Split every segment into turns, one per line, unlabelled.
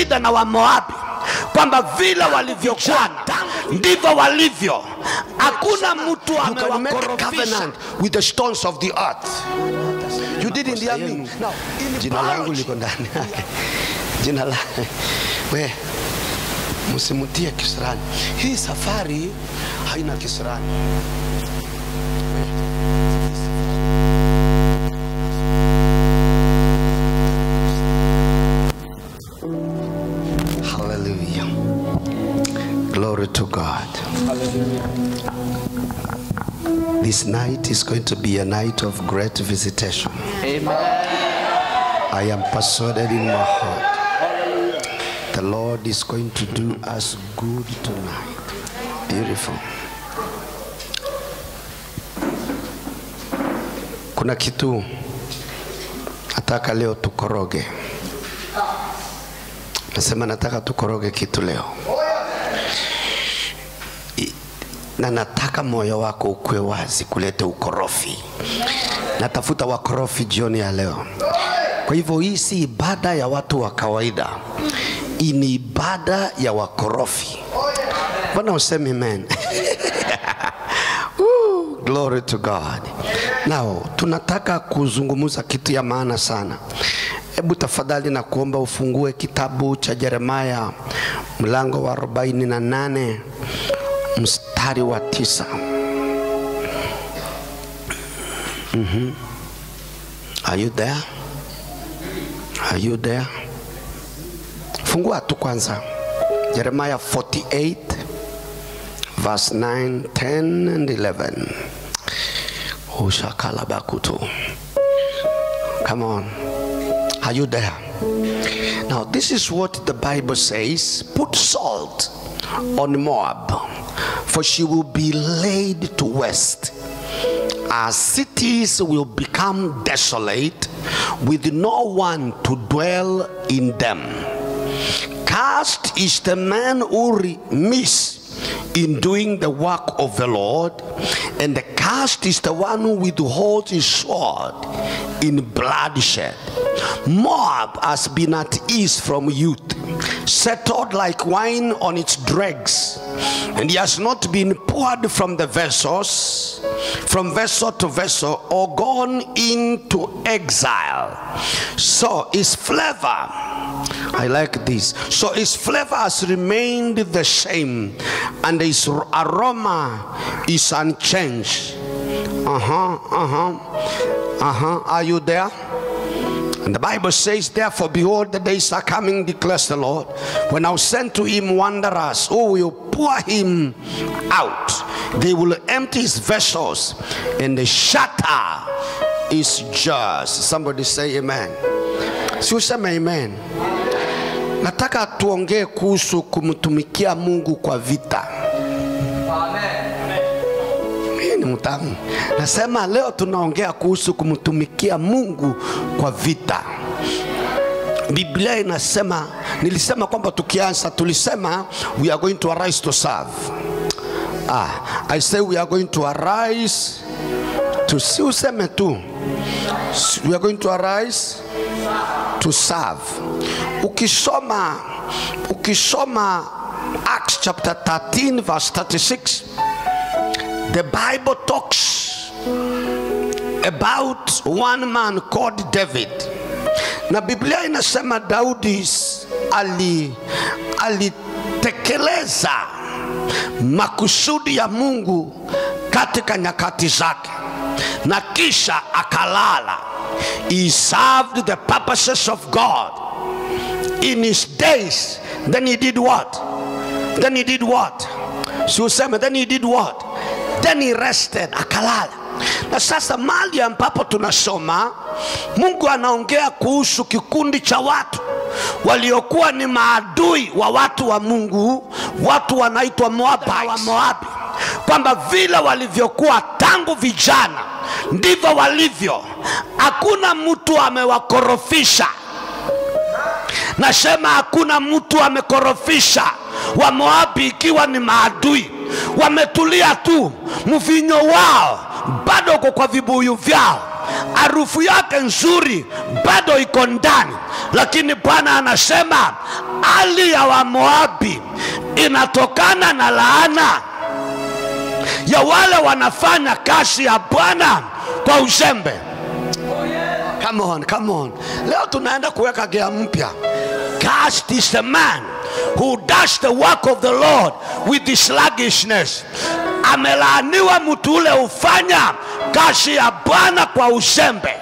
shida na Wamoabi, kwamba vile walivyokuwa ndivyo walivyo. Hakuna mtu amewakorofisha
with the stones of the earth. You didn't hear me. Now, jina langu liko ndani yake. Jina la we msimutie kisirani. Hii safari haina kisirani. Hallelujah. Glory to God.
Hallelujah.
This night is going to be a night of great visitation.
Amen.
I am persuaded in my heart. The Lord is going to do us good tonight. Beautiful. Kuna kitu nataka leo tukoroge. Nasema nataka tukoroge kitu leo. Na nataka moyo wako ukue wazi kuleta ukorofi. Natafuta wakorofi jioni ya leo. Kwa hivyo hii si ibada ya watu wa kawaida. Hii ni ibada ya wakorofi. Bwana useme amen. Glory to God. Now, tunataka kuzungumza kitu ya maana sana. Hebu tafadhali na kuomba ufungue kitabu cha Yeremia mlango wa 48 mstari wa 9. Are you there? Are you there? Fungua tu kwanza. Jeremiah 48 verse 9, 10 and 11. Ushakalabakutu. Come on. Are you there? Now this is what the Bible says. Put salt on Moab, for she will be laid to waste. Our cities will become desolate, with no one to dwell in them. Cursed is the man who remiss in doing the work of the Lord, and the cursed is the one who withholds his sword in bloodshed. Moab has been at ease from youth, settled like wine on its dregs, and he has not been poured from the vessels, from vessel to vessel, or gone into exile. So his flavor, I like this, so his flavor has remained the same, and his aroma is unchanged. Are you there? And the Bible says, therefore, behold, the days are coming, declares the Lord, when I'll send to him wanderers who will pour him out. They will empty his vessels and they shatter his jars. Somebody say amen. Si useme amen. Nataka tuongee kuhusu kumtumikia Mungu kwa vita. Mtamu. Nasema leo tunaongea kuhusu kumtumikia Mungu kwa vita. Biblia inasema, nilisema kwamba tukianza tulisema we are going to arise to serve. I say we are going to arise to see. Useme tu. We are going to arise to serve. Ukisoma Acts chapter 13 verse 36. The Bible talks about one man called David. Na Biblia inasema Daudi alitekeleza makusudi ya Mungu katika nyakati zake, na kisha akalala. He served the purposes of God in his days. Then he did what? Then he did what? So then he did what? Then he rested, akalala. Na sasa mali ambapo tunasoma, Mungu anaongea kuhusu kikundi cha watu waliokuwa ni maadui wa watu wa Mungu, watu wanaitwa Moabi, kwamba vile walivyokuwa tangu vijana ndivyo walivyo. Hakuna mtu amewakorofisha. Nasema hakuna mtu amekorofisha wa Moabi, ikiwa ni maadui. Wametulia tu, mvinyo wao bado uko kwa vibuyu vyao. harufu yake nzuri bado iko ndani, lakini Bwana anasema hali ya Wamoabi inatokana na laana ya wale wanafanya kazi ya Bwana kwa uzembe. Come on. Leo tunaenda kuweka gia mpya. Cursed is the man who does the work of the Lord with the sluggishness. Amelaaniwa mtu ule ufanya kazi ya Bwana kwa uzembe.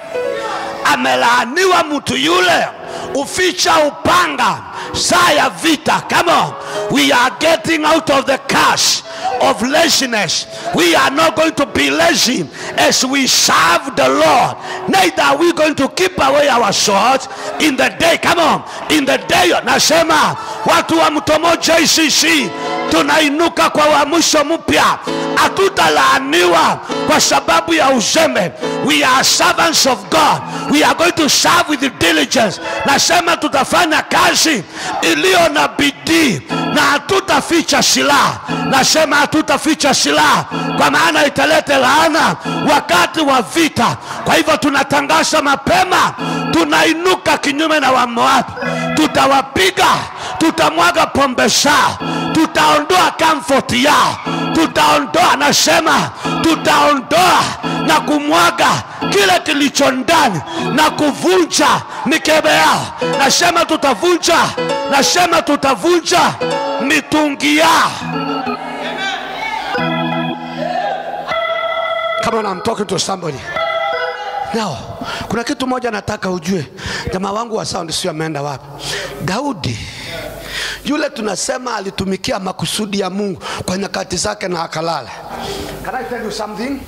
Amelaaniwa mtu yule uficha upanga saa ya vita. Come on. We are getting out of the curse of laziness. We are not going to be lazy as we serve the Lord. Neither are we going to keep away our swords in the day. Come on. In the day. Nasema watu wa Mtomo JCC tunainuka kwa uamsho mpya. Hatutalaaniwa kwa sababu ya uzembe. We are servants of God. We are going to serve with diligence. Nasema tutafanya kazi iliyo na bidii na hatutaficha silaha. Nasema hatutaficha silaha kwa maana italete laana wakati wa vita. Kwa hivyo tunatangaza mapema, tunainuka kinyume na Wamoabi. Tutawapiga, tutamwaga pombe zao, tutaondoa comfort yao, tutaondoa, nasema tutaondoa na kumwaga kile kilicho ndani na kuvunja mikebe yao. Nasema tutavunja mitungi yao. Come on, I'm talking to somebody. Now, kuna kitu moja nataka ujue. Jamaa wangu wa sound sio ameenda wapi? Daudi yule tunasema alitumikia makusudi ya Mungu kwa nyakati zake na akalala. Can I tell you something?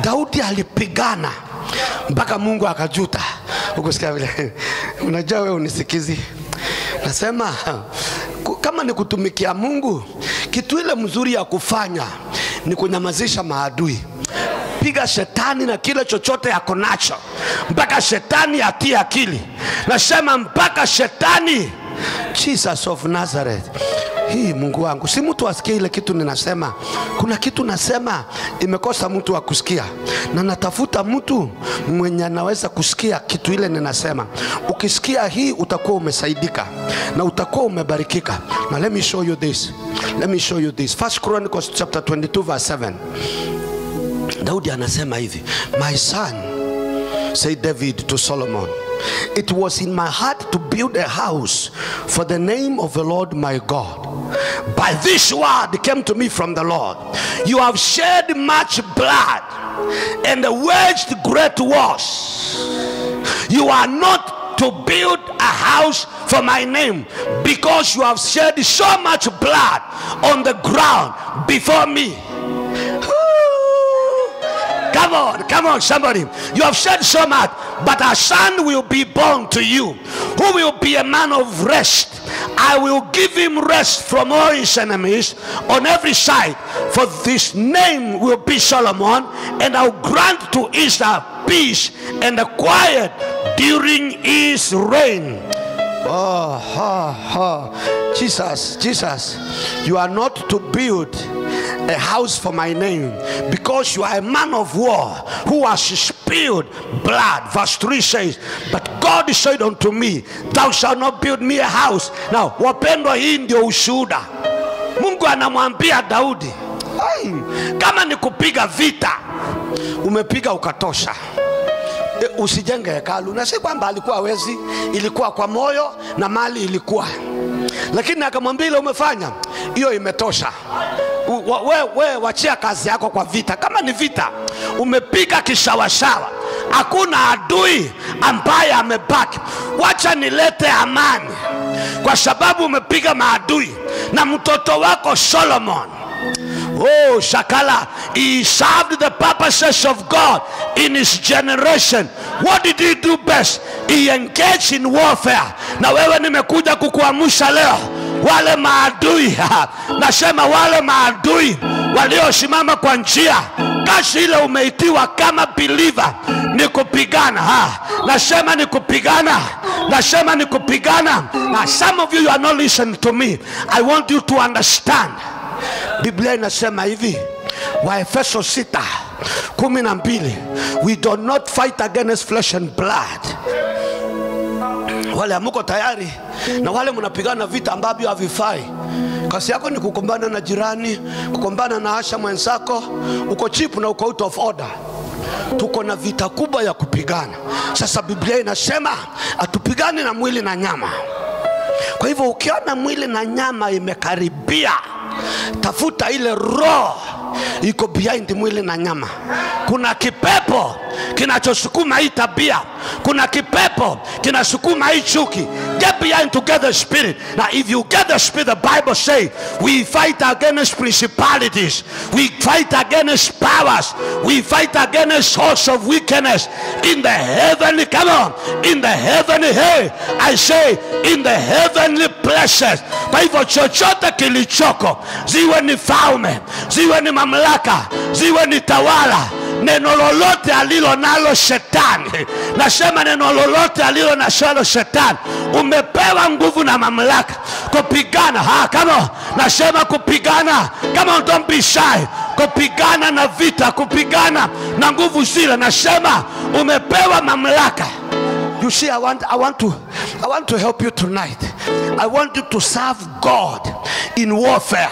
Daudi alipigana mpaka Mungu akajuta. Ukusikia vile? Unajua wewe unisikizi. Nasema kama ni kutumikia Mungu, kitu ile mzuri ya kufanya ni kunyamazisha maadui. Piga shetani na kile chochote yako nacho mpaka shetani atie akili. Nasema mpaka shetani. Jesus of Nazareth. Hii Mungu wangu, si mtu asikie ile kitu ninasema. Kuna kitu nasema imekosa mtu wa kusikia, na natafuta mtu mwenye anaweza kusikia kitu ile ninasema. Ukisikia hii utakuwa umesaidika na utakuwa umebarikika. Now let me show you this. First Chronicles chapter 22 verse 7. Daudi anasema hivi, my son, said David to Solomon, it was in my heart to build a house for the name of the Lord my God. By this word came to me from the Lord. You have shed much blood and waged great wars. You are not to build a house for my name, because you have shed so much blood on the ground before me. Come on, somebody. You have said so much, but a son will be born to you, who will be a man of rest. I will give him rest from all his enemies on every side. For this name will be Solomon, and I will grant to Israel peace and quiet during his reign. Jesus, you are not to build a house for my name, because you are a man of war who has spilled blood. Verse 3 says, but God said unto me, thou shalt not build me a house. Now, wapendwa, hii ndio ushuhuda. Mungu anamwambia Daudi, kama ni kupiga vita, umepiga ukatosha. Usijenge hekalu. Na si kwamba alikuwa hawezi, ilikuwa kwa moyo na mali ilikuwa. Lakini akamwambia ile umefanya, hiyo imetosha. Wewe wachia kazi yako kwa vita. Kama ni vita, umepiga kishawasawa. Hakuna adui ambaye amebaki. Wacha nilete amani, kwa sababu umepiga maadui. Na mtoto wako Solomon, oh Shakala, he served the purposes of God in his generation. What did he do best? He engaged in warfare. Na wewe nimekuja kukuamsha leo, wale maadui, nasema wale maadui waliosimama kwa njia, kazi ile umeitiwa kama believer ni kupigana. Nasema ni kupigana. Now some of you are not listening to me. I want you to understand. Biblia inasema hivi, Waefeso 6 12. We do not fight against flesh and blood. Wale amuko tayari na wale mnapigana vita ambavyo havifai. Kazi yako ni kukumbana na jirani, kukumbana na asha mwenzako, uko cheap na uko out of order. Tuko na vita kubwa ya kupigana. Sasa Biblia inasema atupigane na mwili na nyama. Kwa hivyo ukiona mwili na nyama imekaribia, tafuta ile roho iko behind mwili na nyama. Kuna kipepo kinachosukuma hii tabia. Kuna kipepo kinasukuma hii chuki. Get behind to get the spirit. Now if you get the spirit, the Bible says we fight against principalities, we fight against powers, we fight against hordes of wickedness in the heavenly, come on, in the heavenly, hey, I say in the heavenly places. Kwa hivyo chochote kilichoko, ziwe ni falme, ziwe ni mamlaka, ziwe ni tawala, neno lolote alilo nalo shetani, nasema neno lolote alilo nalo shetani, umepewa nguvu na mamlaka kupigana. Come on, nasema kupigana. Come on, don't be shy. Kupigana na vita, kupigana na nguvu zile, nasema umepewa mamlaka. You see, I want to help you tonight. I want you to serve God in warfare.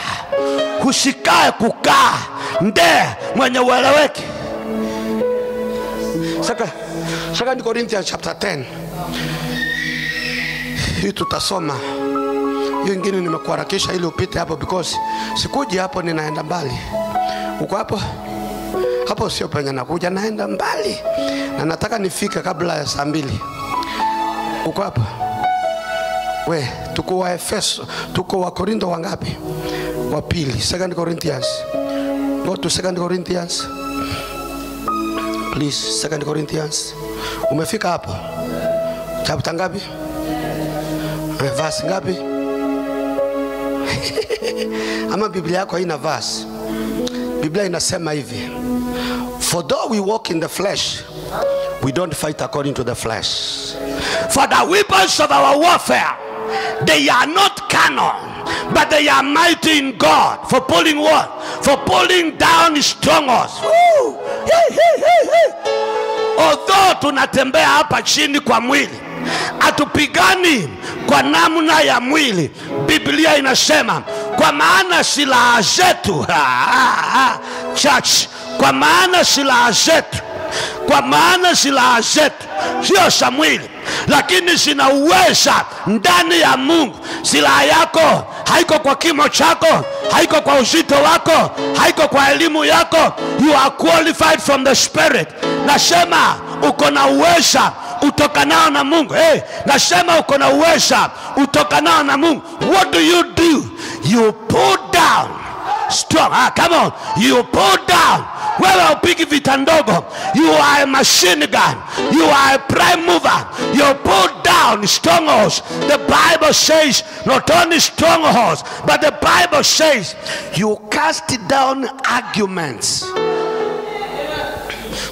Usikae kukaa nde mwenye ueleweki. Second Corinthians chapter 10. Hii tutasoma. Hiyo ingine nimekuharakisha ili upite hapo because sikuji hapo, ninaenda mbali. Uko hapo? Hapo sio penye nakuja, naenda mbali. Na nataka nifike kabla ya saa 2. Uko hapo? We, tuko wa Efeso, tuko wa Korinto wangapi? Wa pili, 2 Corinthians. Go to 2 Corinthians. Please, 2 Corinthians. Umefika hapo? Chapter ngapi? Verse ngapi? Ama Biblia yako haina verse. Biblia inasema hivi. For though we walk in the flesh, we don't fight according to the flesh. For the weapons of our warfare, they are not carnal, but they are mighty in God. For pulling what? For pulling down strongholds. Although tunatembea hapa chini kwa mwili, atupigani kwa namna ya mwili. Biblia inasema kwa maana silaha zetu, church, kwa maana silaha zetu sio za mwili, lakini zina uweza ndani ya Mungu. Silaha yako haiko kwa kimo chako, haiko kwa uzito wako, haiko kwa elimu yako. You are qualified from the Spirit. Nasema uko na uweza utokanao na Mungu. Hey, nasema uko na uweza utokanao na Mungu. What do? You pull down strong. Come on, you pull down. Wewe upigi vita ndogo. You are a machine gun. You are a prime mover. You pull down strongholds. The Bible says not only strongholds, but the Bible says you cast down arguments.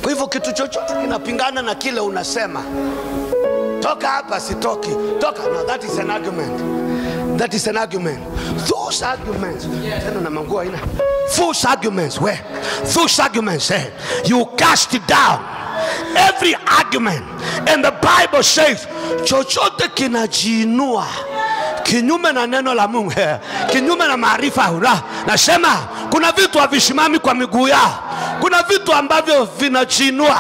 Kwa hivyo kitu chochote kinapingana na kile unasema, toka hapa sitoki, toka. No, that is an argument. That is an argument. Those arguments, false arguments, where? Those arguments, you cast it down. Every argument. And the Bible says, chochote kinajiinua kinyume na neno la Mungu, kinyume na maarifa. Nasema kuna vitu havisimami kwa miguu yao. Kuna vitu ambavyo vinajiinua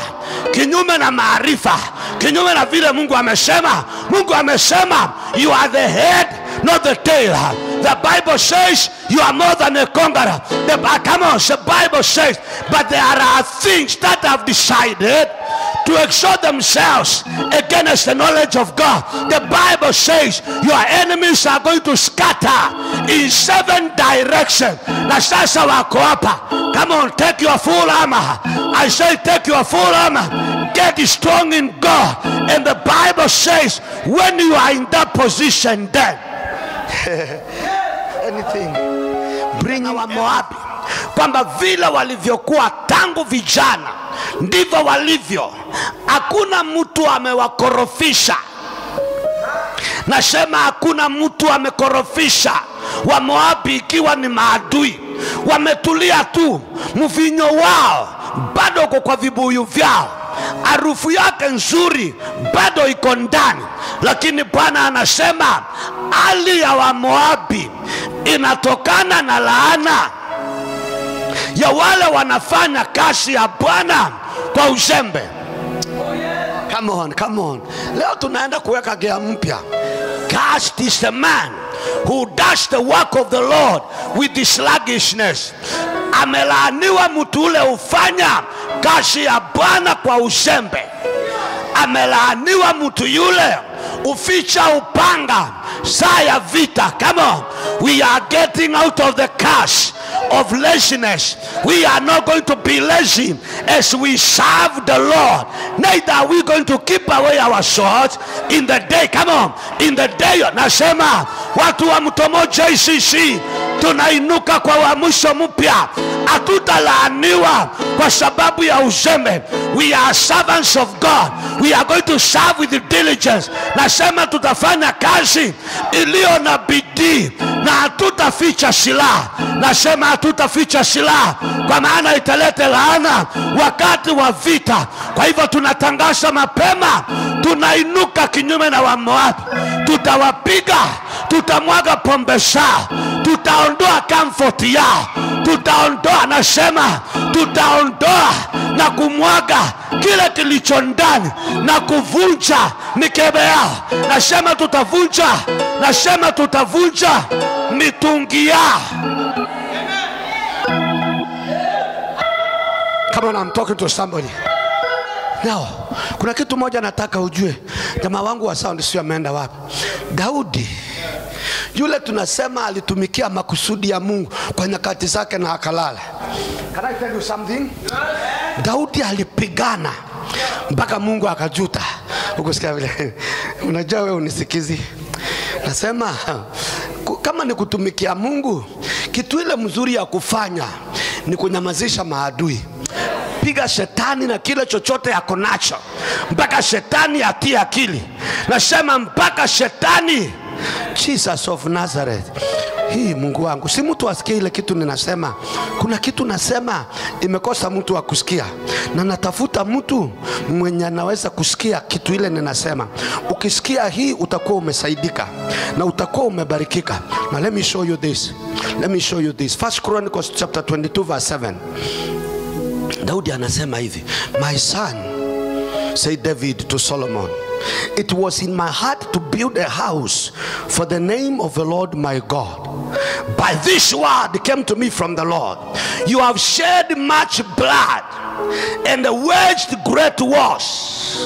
kinyume na maarifa, kinyume na vile Mungu amesema. Mungu amesema you are the head, not the tail. The Bible says you are more than a conqueror. The Bible says, but there are things that have decided to exalt themselves against the knowledge of God. The Bible says your enemies are going to scatter in 7 directions. Na sasa wako hapa. Come on, take your full armor. I say take your full armor. Get strong in God. And the Bible says when you are in that position, then anything bring our Moabi, kwamba vile walivyokuwa tangu vijana ndivyo walivyo. Hakuna mtu amewakorofisha. Nasema hakuna mtu amekorofisha wa Moabi, ikiwa ni maadui. Wametulia tu, mvinyo wao bado uko kwa vibuyu vyao, harufu yake nzuri bado iko ndani. Lakini Bwana anasema hali ya Wamoabi inatokana na laana ya wale wanafanya kazi ya Bwana kwa uzembe. Come on, come on. Leo tunaenda kuweka gia mpya. Cursed is the man who does the work of the Lord with the sluggishness. Amelaaniwa mtu ule ufanya kazi ya Bwana kwa uzembe. Amelaaniwa mtu yule uficha upanga saa ya vita. Come on. We are getting out of the curse of laziness. We are not going to be lazy as we serve the Lord. Neither are we going to keep away our swords in the day. Come on. In the day. Nasema watu wa Mtomo JCC tunainuka kwa uamsho mpya. Hatutalaaniwa kwa sababu ya uzembe. We are servants of God. We are going to serve with diligence. Nasema tutafanya kazi iliyo na bidii na hatutaficha silaha. Nasema hatutaficha silaha kwa maana italete laana wakati wa vita. Kwa hivyo tunatangaza mapema, tunainuka kinyume na Wamoabi. Tutawapiga, tutamwaga pombe zao, tutaondoa comfort yao, tutaondoa, nasema tutaondoa na kumwaga kile kilicho ndani na kuvunja mikebe yao. Nasema tutavunja, nasema tutavunja mitungi yao. Come on, I'm talking to somebody. Now, kuna kitu moja nataka ujue. Jamaa wangu wa sound sio ameenda wapi? Daudi yule tunasema alitumikia makusudi ya Mungu kwa nyakati zake na akalala. Can I tell you something? Daudi alipigana mpaka Mungu akajuta. Ukisikia vile unajua wewe unisikizi. Nasema kama ni kutumikia Mungu, kitu ile mzuri ya kufanya ni kunyamazisha maadui. Piga shetani na kile chochote yako nacho mpaka shetani atie akili. Nasema mpaka shetani. Jesus of Nazareth. Hii Mungu wangu, si mtu asikie ile kitu ninasema. Kuna kitu nasema imekosa mtu wa kusikia, na natafuta mtu mwenye anaweza kusikia kitu ile ninasema. Ukisikia hii utakuwa umesaidika na utakuwa umebarikika. Now let me show you this. Let me show you this. First Chronicles chapter 22 verse 7. Daudi anasema hivi, my son, said David to Solomon, it was in my heart to build a house for the name of the Lord my God. By this word came to me from the Lord. You have shed much blood and waged great wars.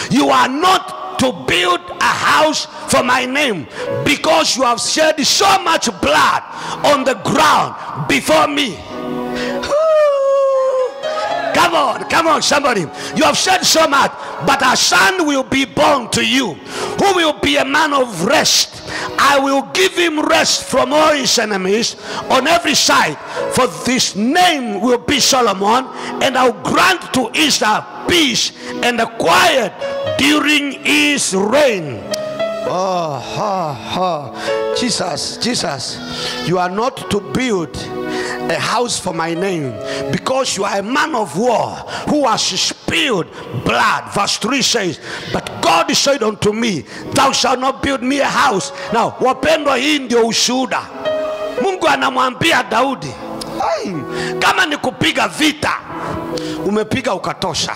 You are not to build a house for my name, because you have shed so much blood on the ground before me. Come on, somebody. You have said so much, but a son will be born to you, who will be a man of rest. I will give him rest from all his enemies on every side. For this name will be Solomon, and I'll grant to Israel peace and quiet during his reign. Jesus, you are not to build a house for my name, because you are a man of war who has spilled blood. Verse 3 says, but God said unto me, thou shalt not build me a house. Now, wapendwa, hii ndio ushuhuda. Mungu anamwambia Daudi, kama ni kupiga vita, umepiga ukatosha.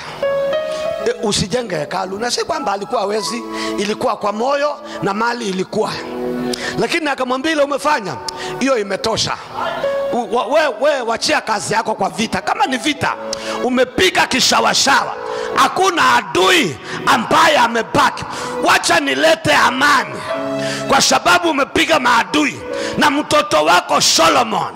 Usijenge hekalu. Na si kwamba alikuwa hawezi, ilikuwa kwa moyo na mali ilikuwa. Lakini akamwambia ile umefanya, hiyo imetosha. Wewe wachia kazi yako kwa vita. Kama ni vita, umepiga kishawasawa. Hakuna adui ambaye amebaki. Wacha nilete amani, kwa sababu umepiga maadui. Na mtoto wako Solomon,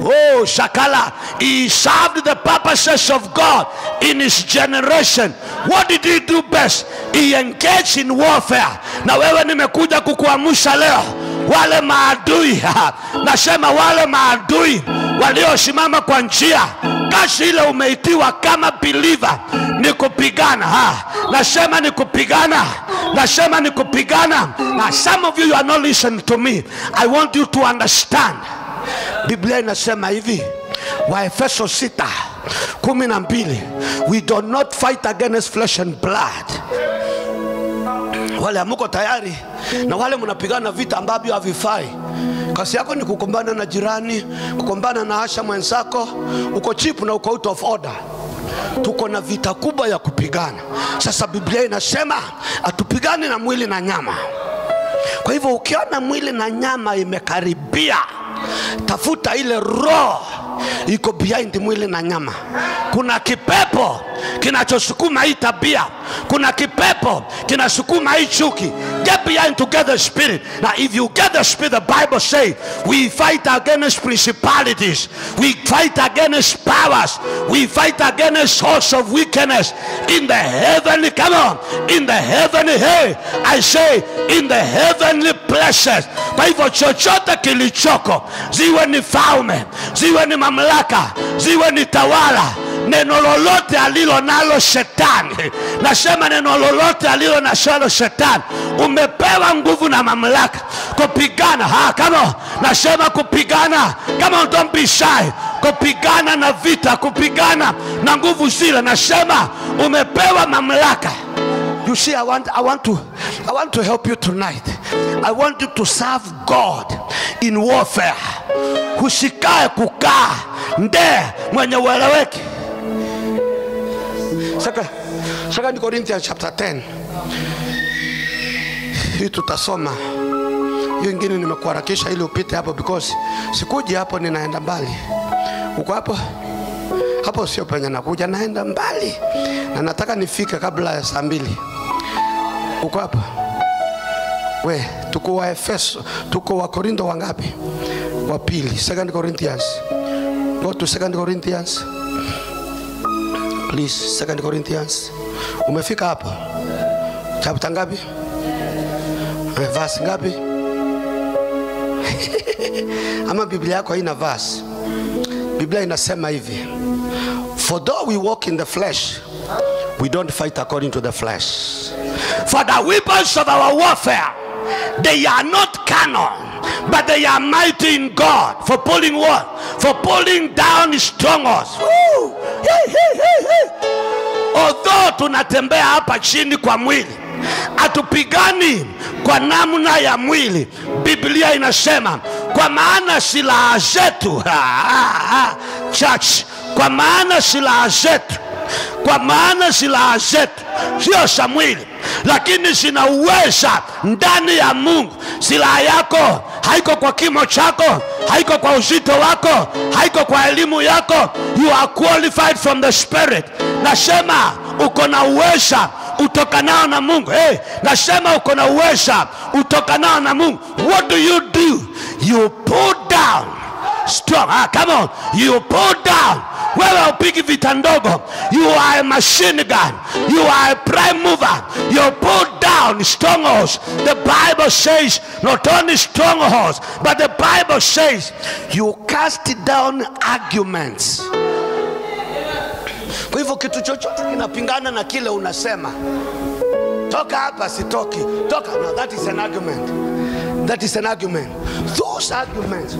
oh Shakala, he served the purposes of God in his generation. What did he do best? He engaged in warfare. Na wewe nimekuja kukuamsha leo, wale maadui, nasema wale maadui waliosimama kwa njia, kazi ile umeitiwa kama believer ni kupigana. Nasema ni kupigana. Nasema ni kupigana. Now some of you are not listening to me. I want you to understand. Biblia inasema hivi, Waefeso 6 12. We do not fight against flesh and blood. Wale amuko tayari na wale mnapigana vita ambavyo havifai. Kazi yako ni kukumbana na jirani, kukumbana na asha mwenzako, uko cheap na uko out of order. Tuko na vita kubwa ya kupigana. Sasa Biblia inasema atupigane na mwili na nyama. Kwa hivyo ukiona mwili na nyama imekaribia, tafuta ile roho iko behind mwili na nyama. Kuna kipepo kinachosukuma hii tabia, kuna kipepo kinasukuma hii chuki. Get behind to get the spirit. Now if you get the spirit, the Bible says we fight against principalities, we fight against powers, we fight against hosts of wickedness in the heavenly, come on, in the heavenly, hey, I say in the heavenly places. Kwa hivyo chochote kilichoko, ziwe ni falme, ziwe ni mamlaka, ziwe ni tawala, neno lolote alilo nalo shetani, nasema neno lolote alilo nalo shetani, umepewa nguvu na mamlaka kupigana. Kama nasema kupigana, kama don't be shy, kupigana na vita, kupigana na nguvu zile, nasema umepewa mamlaka. You see, I want to help you tonight. I want you to serve God in warfare. Usikae kukaa nde mwenye ueleweki. Second Corinthians chapter 10. Hii tutasoma. Hiyo ingine nimekuharakisha ili upite hapo because sikuji hapo, ninaenda mbali. Uko hapo? Hapo sio penye nakuja, naenda mbali. Na nataka nifike kabla ya saa 2. Uko hapo? We, tuko wa Efeso, tuko wa Korinto wangapi? Wa pili, 2 Corinthians. Go to 2 Corinthians. Please, 2 Corinthians. Umefika hapo? Chapter ngapi? Verse ngapi? Ama Biblia yako haina verse. Biblia inasema hivi: for though we walk in the flesh, we don't fight according to the flesh. For the weapons of our warfare, they are not carnal, but they are mighty in God. For pulling what? For pulling down strongholds. Although tunatembea hapa chini kwa mwili, atupigani kwa namna ya mwili. Biblia inasema kwa maana silaha zetu, church, kwa maana silaha zetu sio za mwili, lakini zina uweza ndani ya Mungu. Silaha yako haiko kwa kimo chako, haiko kwa uzito wako, haiko kwa elimu yako. You are qualified from the Spirit. Nasema uko na uweza utokanao na Mungu. Nasema uko na uweza utokanao na Mungu. What do? You pull down strong. Come on, you pull down. Wewe upigi vita ndogo. You are a machine gun. You are a prime mover. You pull down strongholds. The Bible says not only strongholds, but the Bible says you cast down arguments. Kwa hivyo kitu chochote kinapingana na kile unasema, toka hapa, sitoki, toka. No, that is an argument. That is an argument. Those arguments,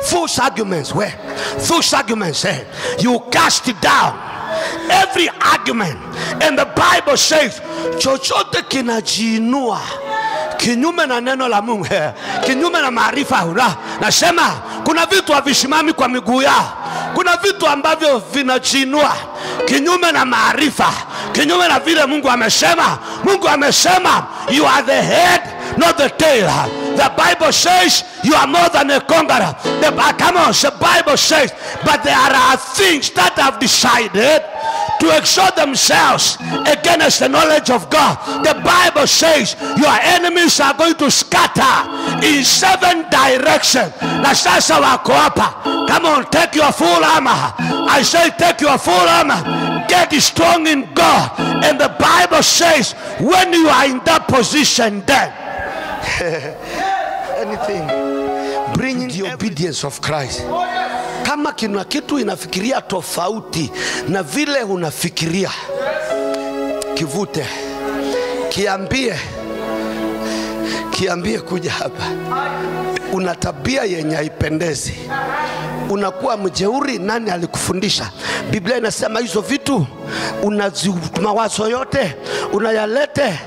false arguments, where? Those arguments, you cast it down. Every argument. And the Bible says, chochote kinajiinua kinyume na neno la Mungu, kinyume na maarifa. Nasema kuna vitu havisimami kwa miguu yao. Kuna vitu ambavyo vinajiinua kinyume na maarifa, kinyume na vile Mungu amesema. Mungu amesema you are the head, not the tail. The Bible says you are more than a conqueror. The Bible says, but there are things that have decided to exalt themselves against the knowledge of God. The Bible says your enemies are going to scatter in 7 directions. Na sasa wako hapa. Come on, take your full armor. I say take your full armor. Get strong in God. And the Bible says when you are in that position, then anything, bring the obedience of Christ. Kama kuna kitu inafikiria tofauti na vile unafikiria, kivute, kiambie kuja hapa. Una tabia yenye haipendezi, unakuwa mjeuri, nani alikufundisha? Biblia inasema hizo vitu mawazo yote unayalete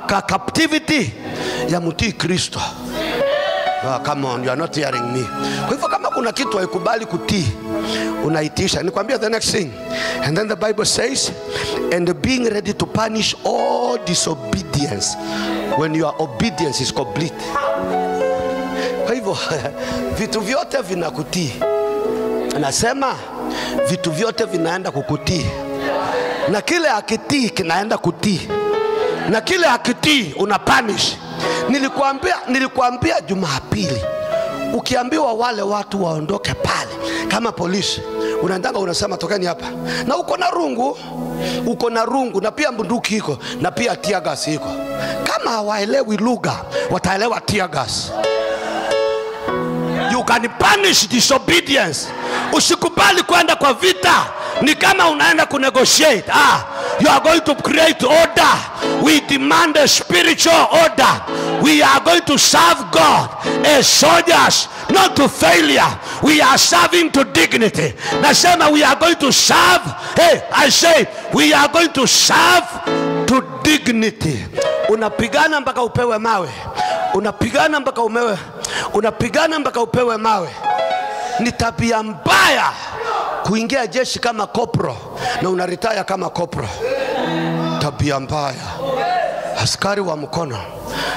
kwa captivity ya mtii Kristo. Come on, you are not hearing me. Kwa hivyo kama kuna kitu haikubali kutii, unaitisha. Nikwambia the next thing. And then the Bible says, and being ready to punish all disobedience when your obedience is complete. Kwa hivyo vitu vyote vinakutii. Anasema vitu vyote vinaenda kukutii. Na kile akitii kinaenda kutii. Na kile akitii unapunish. Nilikuambia Jumapili, ukiambiwa wale watu waondoke pale kama polisi, unaendanga unasema tokeni hapa, na uko na rungu na pia bunduki iko na pia tear gas iko. Kama hawaelewi lugha, wataelewa tear gas. You can punish disobedience. Usikubali kwenda kwa vita. Ni kama unaenda kunegotiate. You are going to create order. We demand a spiritual order. We are going to serve God as soldiers, not to failure. We are serving to dignity. Nasema we are going to serve. Hey, I say we are going to serve to dignity. Unapigana mpaka upewe mawe. Unapigana mpaka upewe mawe. Ni tabia mbaya kuingia jeshi kama kopro na unaritaya kama kopro. Tabia mbaya. Askari wa mkono.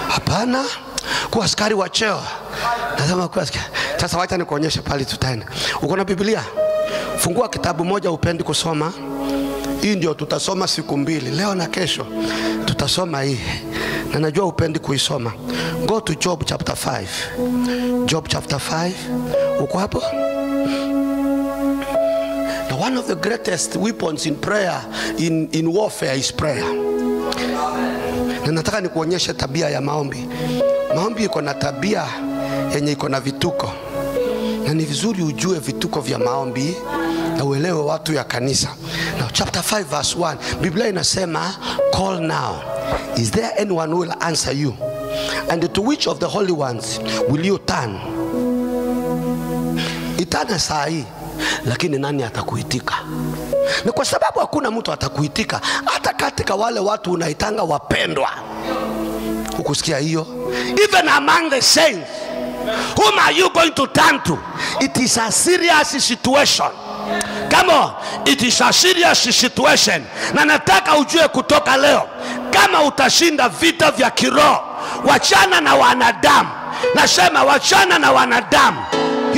Hapana, kuwa askari wa cheo. Nasema kuwa askari. Sasa wacha nikuonyeshe pale tutaenda. Uko na Biblia? Fungua kitabu moja upendi kusoma. Hii ndio tutasoma siku mbili, leo na kesho. Tutasoma hii. Na najua upendi kuisoma. Go to Job chapter 5. Job chapter 5. Uko hapo? Now one of the greatest weapons in prayer, in warfare, is prayer. Na nataka nikuonyeshe tabia ya maombi. Maombi iko na tabia yenye iko na vituko. Na ni vizuri ujue vituko vya maombi na uelewe watu ya kanisa. Now chapter 5 verse 1, Biblia inasema, call now. Is there anyone who will answer you? And to which of the holy ones will you turn? Itana saa hii, lakini nani atakuitika? Na kwa sababu hakuna mtu atakuitika, hata katika wale watu unaitanga wapendwa. Ukusikia hiyo? Even among the saints, whom are you going to turn to? It is a serious situation. Come on, it is a serious situation. Na nataka ujue kutoka leo, kama utashinda vita vya kiroho, wachana na wanadamu. Nasema wachana na wanadamu.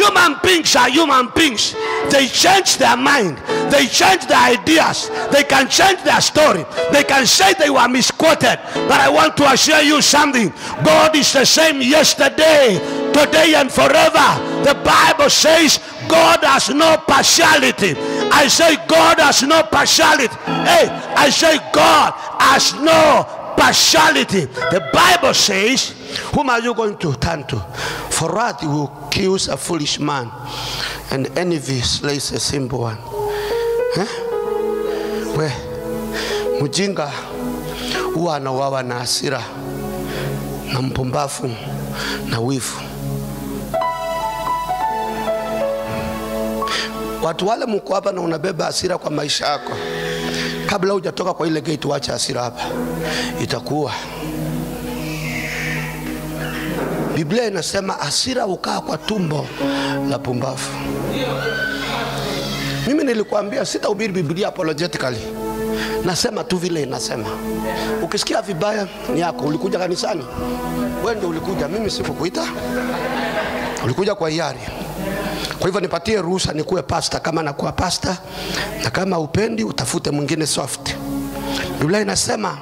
Human beings are human beings. They change their mind. They change their ideas. They can change their story. They can say they were misquoted. But I want to assure you something. God is the same yesterday, today and forever. The Bible says God has no partiality. I say God has no partiality. Hey, I say God has no partiality. The Bible says, whom are you going to turn to? For wrath he will kills a foolish man, and envy slays a simple one. We mjinga huwa anawawa na hasira, na mpumbavu na wivu. Watu wale mko hapa na unabeba hasira kwa maisha yako, kabla hujatoka kwa ile gate wacha hasira hapa, itakuwa. Biblia inasema hasira ukaa kwa tumbo la pumbavu. Mimi nilikuambia sitahubiri Biblia apologetically. Nasema tu vile inasema. Ukisikia vibaya ni yako. Ulikuja kanisani, wewe ndio ulikuja, mimi sikukuita. Ulikuja kwa hiari. Kwa hivyo nipatie ruhusa nikuwe pastor kama nakuwa pastor, na kama upendi utafute mwingine soft. Biblia inasema,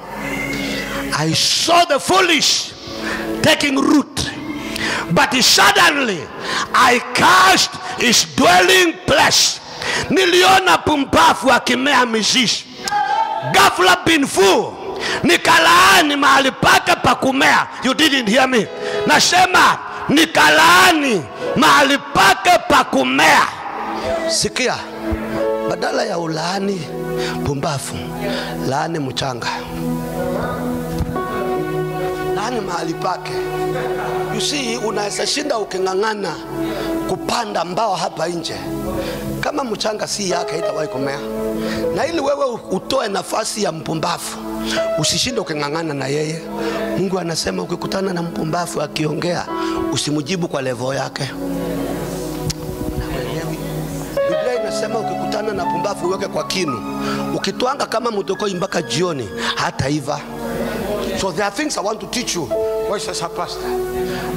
I saw the foolish taking root, but suddenly I cursed his dwelling place. Niliona pumbavu akimea mizizi. Ghafla bin fu, nikalaani mahali pake pa kumea. You didn't hear me. Nasema nikalaani mahali pake pa kumea. Sikia, badala ya ulaani pumbavu, laani mchanga. shetani mahali pake. You see, unaweza shinda ukingangana kupanda mbao hapa nje, kama mchanga si yake itawahi kumea. Na ili wewe utoe nafasi ya mpumbavu, usishinde ukingangana na yeye. Mungu anasema ukikutana na mpumbavu akiongea, usimujibu kwa level yake. Biblia inasema ukikutana na pumbavu uweke kwa kinu, ukitwanga kama mtokoi mpaka jioni hata iva. So there are things I want to teach you. Voice as a pastor.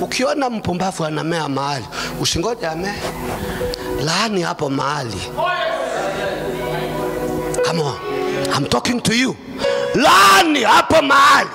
Ukiona mpumbavu anamea mahali, usingoje amee. Laani hapo mahali. Come on, I'm talking to you. Laani hapo mahali.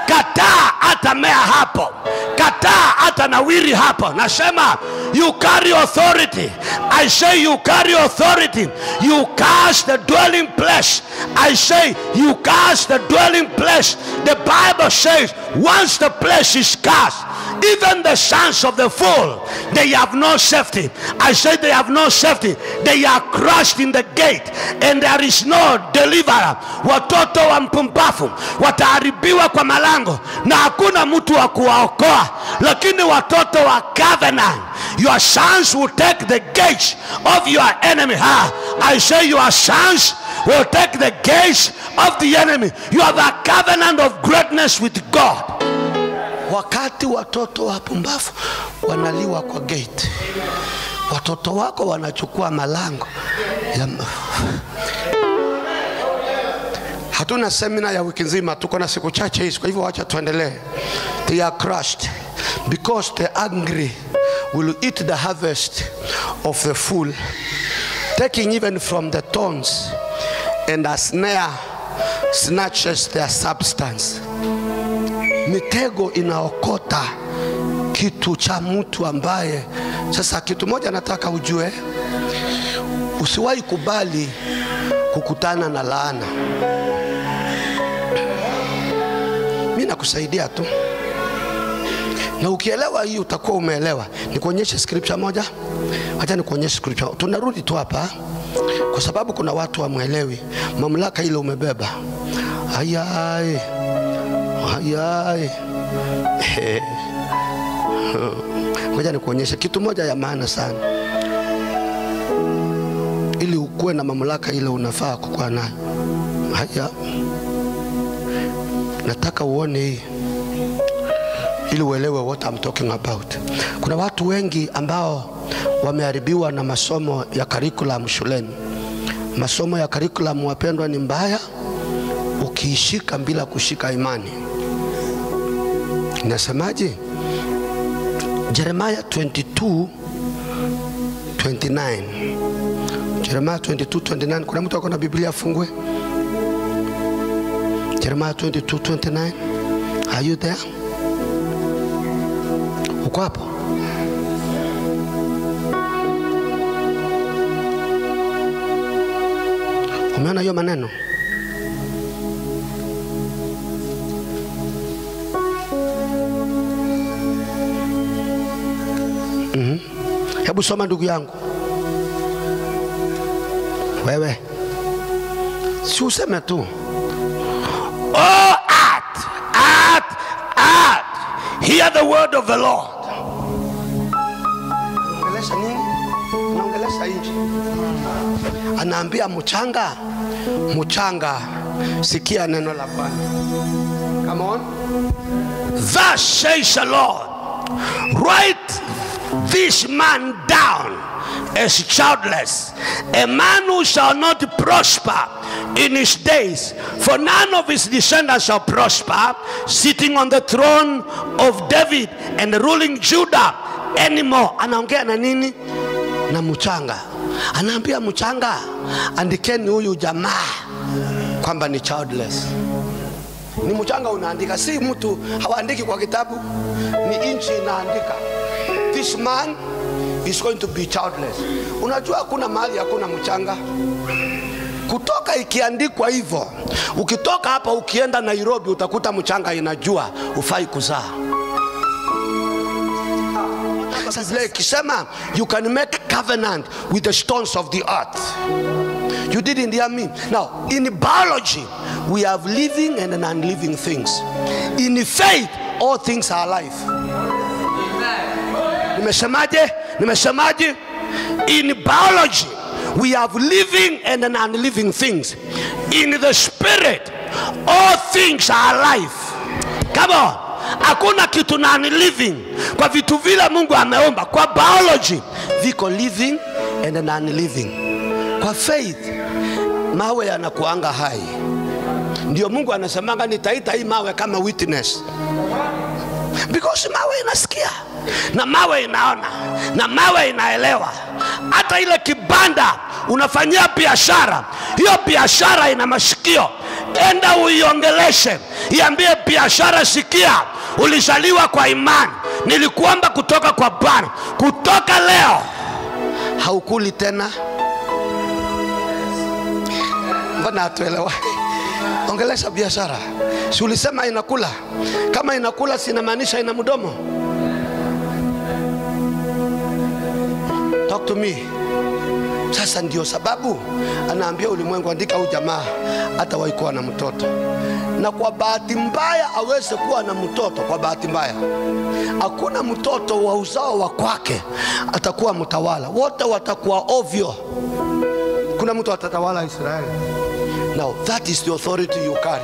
Kataa atamea hapo. Kataa atanawiri hapo. Nasema you carry authority. I say you carry authority. You cast the dwelling place. I say you cast the dwelling place. The Bible says once the place is cast, even the sons of the fool, they have no safety. I say they have no safety. They are crushed in the gate and there is no deliverer. Watoto wa mpumbavu wataharibiwa kwa malango na hakuna mtu wa kuwaokoa. Lakini watoto wa covenant, your sons will take the gates of your enemy. I say your sons will take the gates of the enemy. You have a covenant of greatness with God. Wakati watoto wa pumbavu wanaliwa kwa gate, watoto wako wanachukua malango ya... Hatuna semina ya wiki nzima, tuko na siku chache hizi, kwa hivyo wacha tuendelee. They are crushed because the angry will eat the harvest of the fool, taking even from the thorns, and a snare snatches their substance. Mitego inaokota kitu cha mtu ambaye. Sasa kitu moja nataka ujue, usiwahi kubali kukutana na laana. Mimi nakusaidia tu, na ukielewa hii utakuwa umeelewa. Nikuonyeshe scripture moja. Acha nikuonyeshe scripture. Tunarudi tu hapa kwa sababu kuna watu wamuelewi mamlaka ile umebeba. Ayai. Ayai. Ngoja nikuonyeshe kitu moja ya maana sana, ili ukuwe na mamlaka ile unafaa kukuwa nayo. Haya, nataka uone hii ili uelewe what I'm talking about. Kuna watu wengi ambao wameharibiwa na masomo ya curriculum shuleni. Masomo ya curriculum, wapendwa, ni mbaya ukiishika bila kushika imani. Nasemaje? Jeremiah 22:29. Jeremiah 22:29. Kuna mtu akona Biblia afungue? Jeremiah 22:29. Are you there? Uko hapo? Umeona hiyo maneno? Hebu soma ndugu yangu. Wewe si useme tu. Oh, earth, hear the word of the Lord. Ongelesha nini? Naongelesha inji. Anaambia mchanga, sikia neno la Bwana. Come on. Thus says the Lord, write this man down as childless, a man who shall not prosper in his days, for none of his descendants shall prosper, sitting on the throne of David and ruling Judah anymore. Anaongea na nini? Na mchanga. Anaambia mchanga, andikeni huyu jamaa kwamba ni childless. Ni mchanga unaandika, si mtu hawaandiki kwa kitabu, ni inchi inaandika. This man is going to be childless. Unajua kuna mahali hakuna mchanga. Kutoka ikiandikwa hivyo, ukitoka hapa ukienda Nairobi utakuta mchanga inajua ufai kuzaa. Sasa ikisema you can make covenant with the stones of the earth. You didn't hear me. Now, in biology, we have living and non-living things. In faith, all things are alive. Nimesemaje? In biology we have living and non-living things. In the spirit all things are alive. Come on. Hakuna kitu non-living kwa vitu vile Mungu ameomba. Kwa biology viko living and non-living. Kwa faith mawe yanakuanga hai. Ndio Mungu anasemanga nitaita hii mawe kama witness. Because mawe inasikia, na mawe inaona, na mawe inaelewa. Hata ile kibanda unafanyia biashara, hiyo biashara ina masikio. Enda uiongeleshe, iambie biashara, sikia, ulizaliwa kwa imani, nilikuomba kutoka kwa Bwana, kutoka leo haukuli tena. Mbona hatuelewa? Ongelesha biashara. Si ulisema inakula? Kama inakula sinamaanisha ina mdomo. Talk to me. Sasa ndio sababu anaambia ulimwengu, andika huyu jamaa hata waikuwa na mtoto. Na kwa bahati mbaya aweze kuwa na mtoto, kwa bahati mbaya hakuna mtoto wa uzao wa kwake atakuwa mtawala. Wote watakuwa ovyo. Kuna mtu atatawala Israeli. Now that is the authority you carry.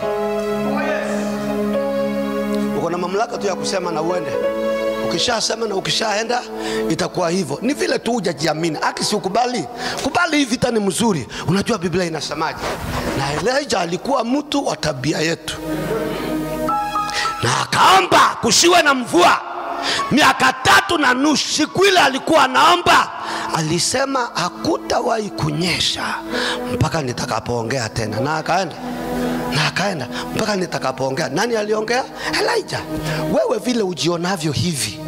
Uko na mamlaka tu ya kusema na uende. Ukishasema na ukishaenda itakuwa hivyo. Ni vile tu hujajiamini. Akisi ukubali. Kubali hii vita ni mzuri. Unajua Biblia inasemaje? Na Elijah alikuwa mtu wa tabia yetu. Na akaomba kusiwe na mvua. Miaka 3.5 siku ile alikuwa anaomba. Alisema hakutawahi kunyesha mpaka nitakapoongea tena. Na akaenda mpaka nitakapoongea. Nani aliongea? Elijah. Wewe vile ujionavyo hivi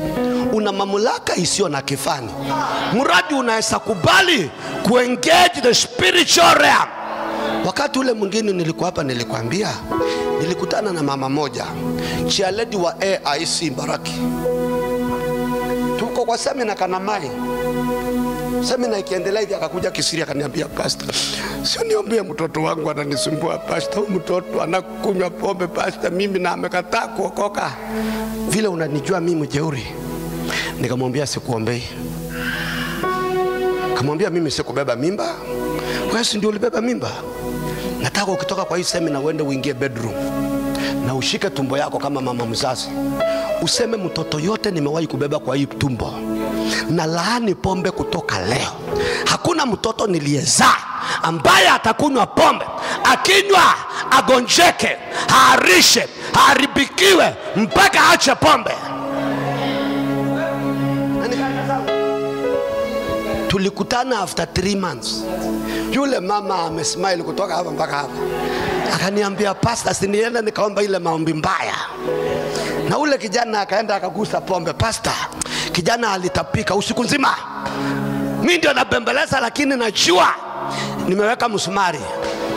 una mamlaka isiyo na kifani. Mradi unaweza kubali kuengage the spiritual realm. Wakati ule mwingine nilikuwa hapa, nilikwambia nilikutana na mama moja, chairlady wa AIC Mbaraki. Tuko kwa semina Kanamai. Semina ikiendelea hivi akakuja Kisiri akaniambia, pastor, sio niombee mtoto wangu ananisumbua pastor. Huyu mtoto anakunywa pombe pastor, mimi na amekataa kuokoka. Vile unanijua mimi jeuri. Nikamwambia sikuombei. Kamwambia mimi sikubeba mimba. Wewe si ndio ulibeba mimba? Nataka ukitoka kwa hii semina uende uingie bedroom na ushike tumbo yako kama mama mzazi. Useme mtoto yote nimewahi kubeba kwa hii tumbo na laani pombe kutoka leo. Hakuna mtoto niliyezaa ambaye atakunywa pombe. Akinywa agonjeke, haarishe, haribikiwe mpaka aache pombe. Tulikutana after 3 months. Yule mama amesmile kutoka hapa mpaka hapa. Akaniambia, pastor, sinienda nikaomba ile maombi mbaya. Na ule kijana akaenda akagusa pombe. Pastor, kijana alitapika usiku nzima. Mimi ndio nabembeleza, lakini najua nimeweka msumari.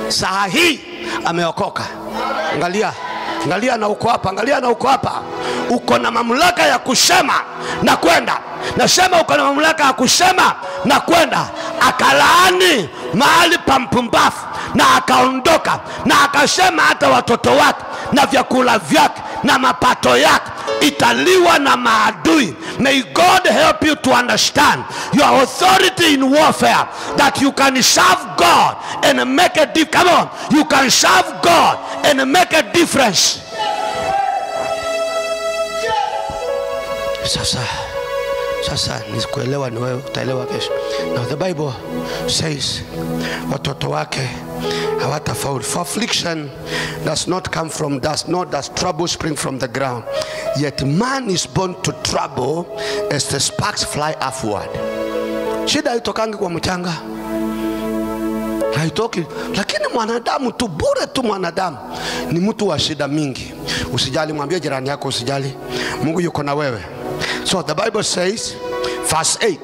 Saa hii ameokoka. Angalia na uko hapa, angalia na uko hapa. Uko na mamlaka ya kusema na kwenda. Nasema uko na mamlaka ya kusema na kwenda. Akalaani mahali pa mpumbavu na akaondoka, na akasema hata watoto wake na vyakula vyake na mapato yake italiwa na maadui. May God help you to understand your authority in warfare, that you can serve God and make a difference. Come on, you can serve God and make a difference. Sasa nisikuelewa ni wewe, utaelewa kesho. Now the Bible says watoto wake hawatafaulu. For affliction does not come from dust, nor does trouble spring from the ground. Yet man is born to trouble as the sparks fly upward. Shida haitokangi kwa mchanga. Haitoki. Lakini mwanadamu tu, bure tu mwanadamu ni mtu wa shida mingi. Usijali, mwambie jirani yako usijali. Mungu yuko na wewe. So the Bible says, verse 8,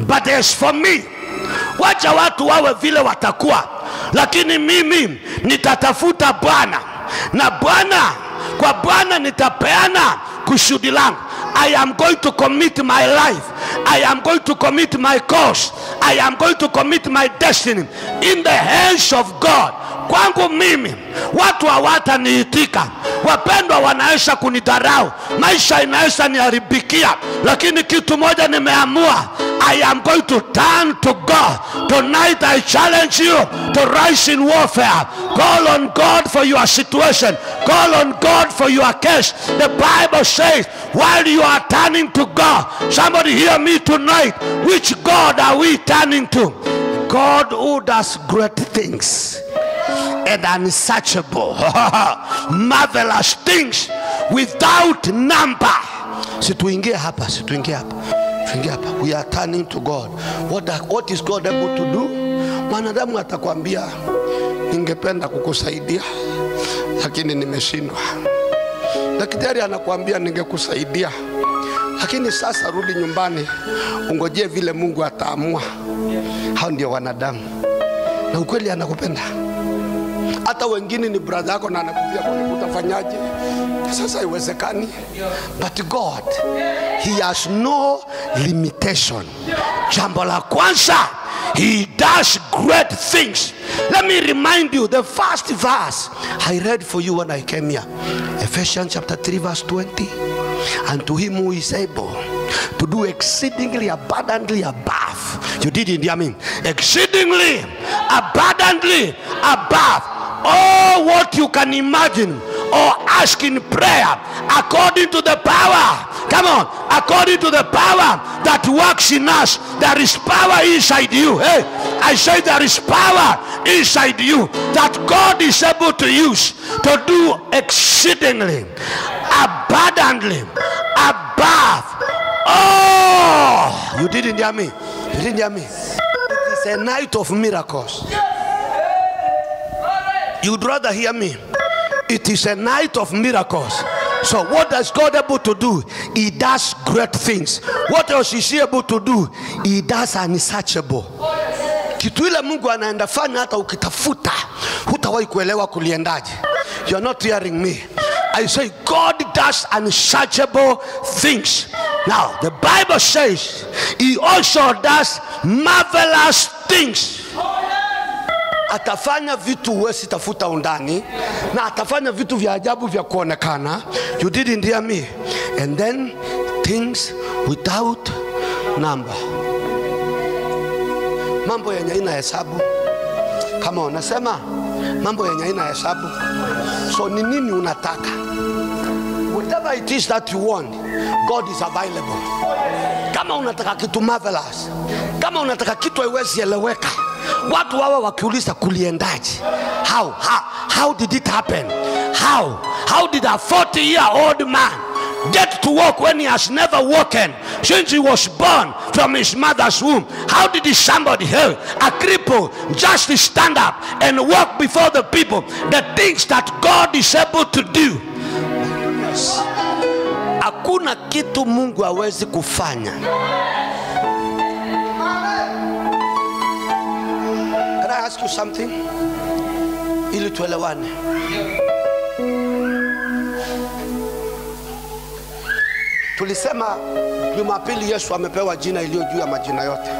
but as for me, wacha watu wawe vile watakuwa, lakini mimi nitatafuta Bwana, na kwa Bwana nitapeana kusudi langu. I am going to commit my life. I am going to commit my cause. I am going to commit my destiny in the hands of God. Kwangu mimi watu hawataniitika,
Wapendwa, wanaweza kunidharau, maisha inaweza niharibikia, lakini kitu moja nimeamua, I am going to turn to God. Tonight I challenge you to rise in warfare. Call on God for your situation. Call on God for your case. The Bible says, while you are turning to God, somebody hear me tonight, which God are we turning to? God who does great things and unsearchable, marvelous things without number. Situingie hapa. We are turning to God. What is God able to do? Mwanadamu atakwambia, ningependa kukusaidia lakini nimeshindwa. Daktari anakuambia, ningekusaidia lakini sasa rudi nyumbani, ungojee vile Mungu ataamua. Hao ndio wanadamu. Na ukweli anakupenda. Hata wengine ni brother yako na anakuambia utafanyaje? Sasa haiwezekani. But God, he has no limitation. Jambo la kwanza, he does great things. Let me remind you, the first verse I read for you when I came here, Ephesians chapter 3 verse 20. And to him who is able to do exceedingly abundantly above. You didn't hear me? Exceedingly abundantly above all what you can imagine or ask in prayer, according to the power. Come on, according to the power that works in us. There is power inside you. Hey, I say there is power inside you that God is able to use to do exceedingly abundantly above. Oh, you didn't hear me? You didn't hear me? It is a night of miracles. You'd rather hear me? It is a night of miracles. So what does God able to do? He does great things. What else is he able to do? He does unsearchable. Kitu ile Mungu anaenda fanya hata ukitafuta hutawahi kuelewa kuliendaje. You are not hearing me. I say God does unsearchable things. Now the Bible says he also does marvelous things. Atafanya vitu huwezi tafuta undani, na atafanya vitu vya ajabu vya kuonekana. You didn't hear me? And then things without number. Mambo yenye haina hesabu. Kama unasema mambo yenye haina hesabu. So ni nini unataka? Whatever it is that you want, God is available. Kama unataka kitu marvelous, kama unataka kitu haiwezi eleweka, watu hawa wakiuliza kuliendaje? How did it happen? How did a 40-year-old man get to walk when he has never walked since he was born from his mother's womb? How did somebody, a cripple, just stand up and walk before the people? The things that God is able to do. Yes. Hakuna kitu Mungu hawezi kufanya. Can I ask you something? Ili tuelewane. Tulisema Jumapili Yesu amepewa jina iliyo juu ya majina yote.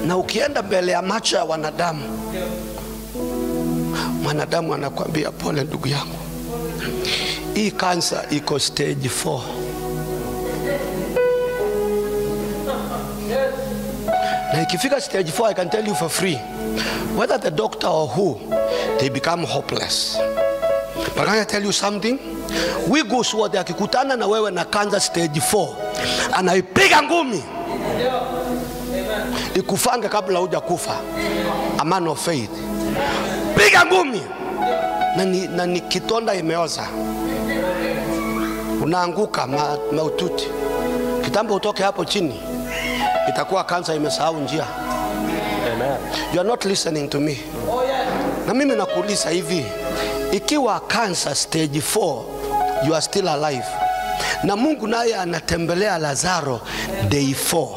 Na ukienda mbele ya macho ya wanadamu, mwanadamu anakuambia, pole ndugu yangu, hii cancer iko stage 4. Na ikifika stage 4, I can tell you for free, whether the doctor or who, they become hopeless. But can I tell you something? Wigos wote akikutana na wewe na cancer stage 4, anaipiga ngumi ikufange kabla hujakufa. A man of faith. Piga ngumi. Na ni kitonda imeoza, unaanguka maututi. Kitambo utoke hapo chini, itakuwa kansa imesahau njia. Amen. You are not listening to me. Na mimi nakuuliza hivi, ikiwa cancer stage 4, you are still alive, na Mungu naye anatembelea Lazaro day 4.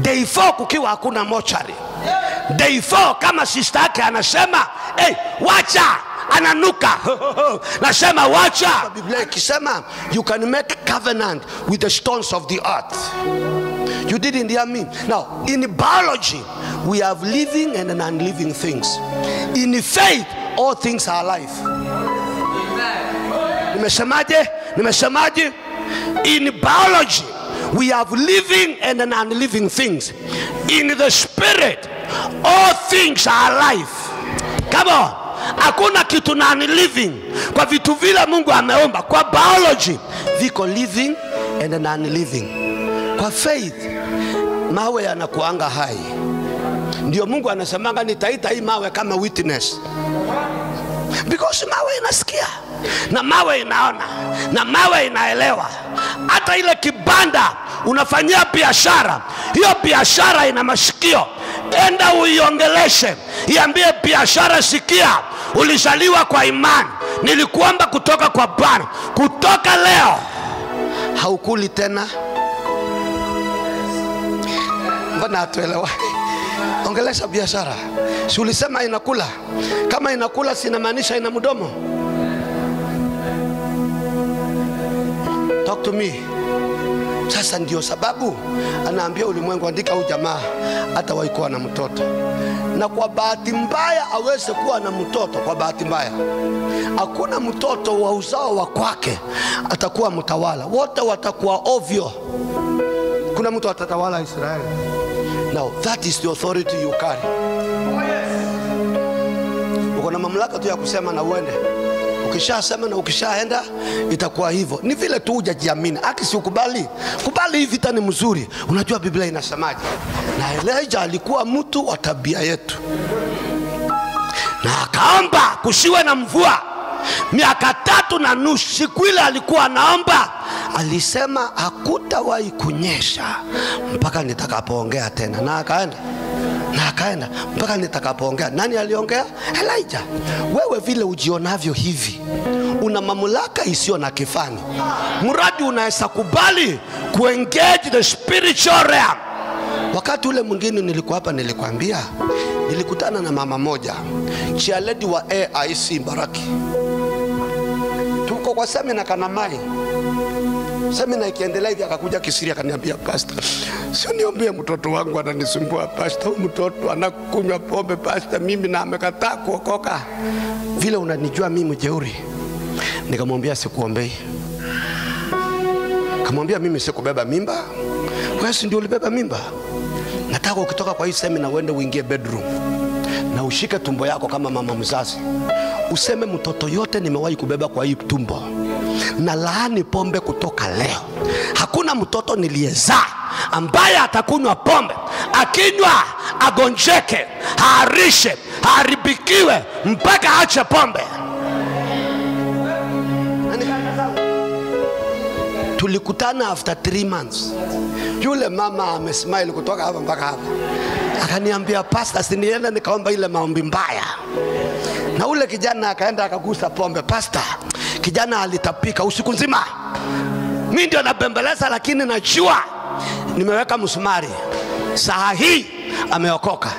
Day 4 kukiwa hakuna mochari. Day 4 kama sister yake anasema, hey, wacha, ananuka. Nasema wacha. Biblia ikisema you can make covenant with the stones of the earth. You didn't hear me? Now in biology,
we have living and non-living things. In faith, all things are alive. Nimesemaje? In biology, we have living and non-living things. In the spirit, all things are alive. Come on. Hakuna kitu non-living kwa vitu vile Mungu ameomba. Kwa biology, viko living and non-living. Kwa faith, mawe yanakuanga hai. Ndio Mungu anasemanga nitaita hii mawe kama witness. Because mawe inasikia, na mawe inaona, na mawe inaelewa. Hata ile kibanda unafanyia biashara, hiyo biashara ina masikio. Enda uiongeleshe, iambie biashara, sikia, ulizaliwa kwa imani, nilikuomba kutoka kwa Bwana, kutoka leo haukuli tena. Mbona atuelewa? Ongelesha biashara. Si ulisema inakula? Kama inakula sinamaanisha ina mdomo. Talk to me. Sasa ndio sababu anaambia ulimwengu, andika huyu jamaa hata waikuwa na mtoto. Na kwa bahati mbaya aweze kuwa na mtoto, kwa bahati mbaya. Hakuna mtoto wa uzao wa kwake atakuwa mtawala. Wote watakuwa ovyo. Kuna mtu atatawala Israeli. Now that is the authority you carry. Uko na mamlaka tu ya kusema na uende. Ukishasema na ukishaenda itakuwa hivyo. Ni vile tu hujajiamini. Akisi ukubali. Kubali hii vita ni mzuri. Unajua Biblia inasemaje? Na Elijah alikuwa mtu wa tabia yetu. Na akaomba kusiwe na mvua. Miaka 3.5 siku ile alikuwa anaomba. Alisema hakutawahi kunyesha mpaka nitakapoongea tena. Na akaenda mpaka nitakapoongea. Nani aliongea? Elijah. Wewe vile ujionavyo hivi, una mamlaka isiyo na kifani. Mradi unaweza kubali kuengage the spiritual realm. Wakati ule mwingine nilikuwa hapa, nilikwambia nilikutana na mama moja, chialedi wa AIC Mbaraki. Tuko kwa semina Kanamai. Semina ikiendelea hivi akakuja Kisiri akaniambia, pastor, sio niombee mtoto wangu ananisumbua pastor, mtoto anakunywa pombe pastor, mimi na amekataa kuokoka. Vile unanijua mimi mjeuri. Nikamwambia sikuombei. Kamwambia mimi sikubeba mimba. Wewe si ndio ulibeba mimba? Nataka ukitoka kwa hii semina uende uingie bedroom na ushike tumbo yako kama mama mzazi. Useme mtoto yote nimewahi kubeba kwa hii tumbo na laani pombe kutoka leo. Hakuna mtoto niliyezaa ambaye atakunywa pombe. Akinywa agonjeke, haarishe, haribikiwe mpaka aache pombe. Tulikutana after 3 months. Yule mama amesmile kutoka hapa mpaka hapa. Akaniambia, pastor, sinienda nikaomba ile maombi mbaya. Na ule kijana akaenda akagusa pombe. Pastor, kijana alitapika usiku nzima. Mimi ndio nabembeleza, lakini najua nimeweka msumari. Saa hii ameokoka.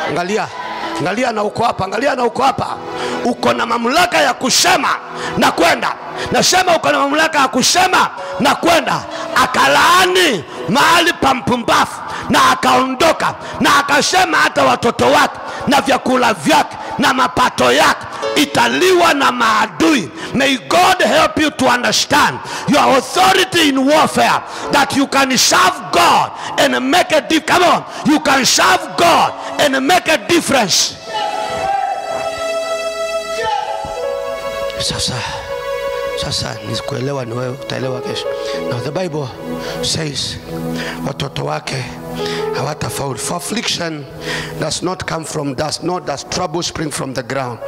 Angalia na uko hapa, angalia na uko hapa. Uko na mamlaka ya kusema na kwenda. Nasema uko na mamlaka ya kusema na kwenda. Akalaani mahali pa mpumbavu na akaondoka, na akasema hata watoto wake na vyakula vyake na mapato yake italiwa na maadui. May God help you to understand your authority in warfare, that you can serve God and make a difference. Come on, you can serve God and make a difference. Sasa nisikuelewa ni wewe, utaelewa kesho. Now the Bible says watoto wake hawatafaulu. For affliction does not come from dust, nor does trouble spring from the ground.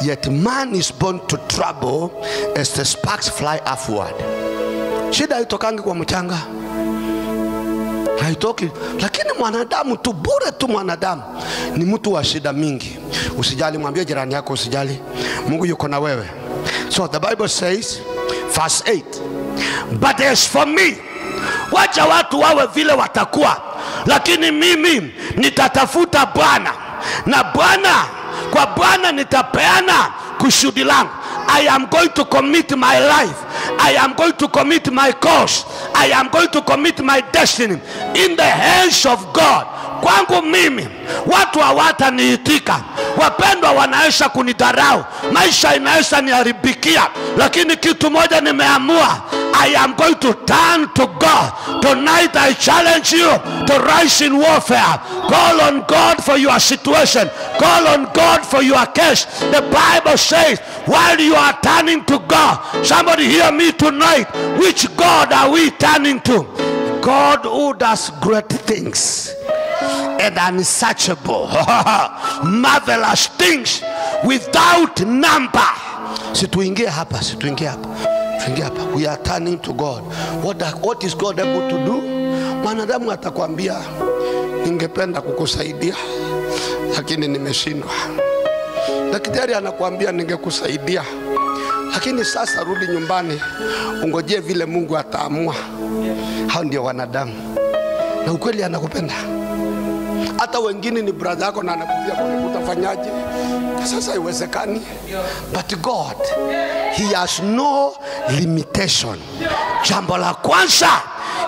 Yet man is born to trouble as the sparks fly upward. Shida haitokangi kwa mchanga, haitoki. Lakini mwanadamu tu, bure tu mwanadamu ni mtu wa shida mingi. Usijali, mwambie jirani yako usijali, Mungu yuko na wewe. So the Bible says, verse 8, but as for me, wacha watu wawe vile watakuwa, lakini mimi nitatafuta Bwana, na kwa Bwana nitapeana kusudi langu. I am going to commit my life. I am going to commit my cause. I am going to commit my destiny in the hands of God.
kwangu mimi watu hawataniitika. Wapendwa wanaisha kunidharau, maisha inaisha niharibikia, lakini kitu moja nimeamua, I am going to turn to God. Tonight I challenge you to rise in warfare. Call on God for your situation. Call on God for your case. The Bible says, while you are turning to God, somebody hear me tonight, which God are we turning to? God who does great things and unsearchable, marvelous things without number. Situingie hapa. We are turning to God. What is God able to do? Mwanadamu atakwambia, ningependa kukusaidia lakini nimeshindwa. Daktari anakuambia, ningekusaidia lakini sasa rudi nyumbani, ungojee vile Mungu ataamua. Hao ndio wanadamu. Na ukweli anakupenda. Hata wengine ni brother yako na anakuambia utafanyaje? Sasa haiwezekani. But God, he has no limitation. Jambo la kwanza,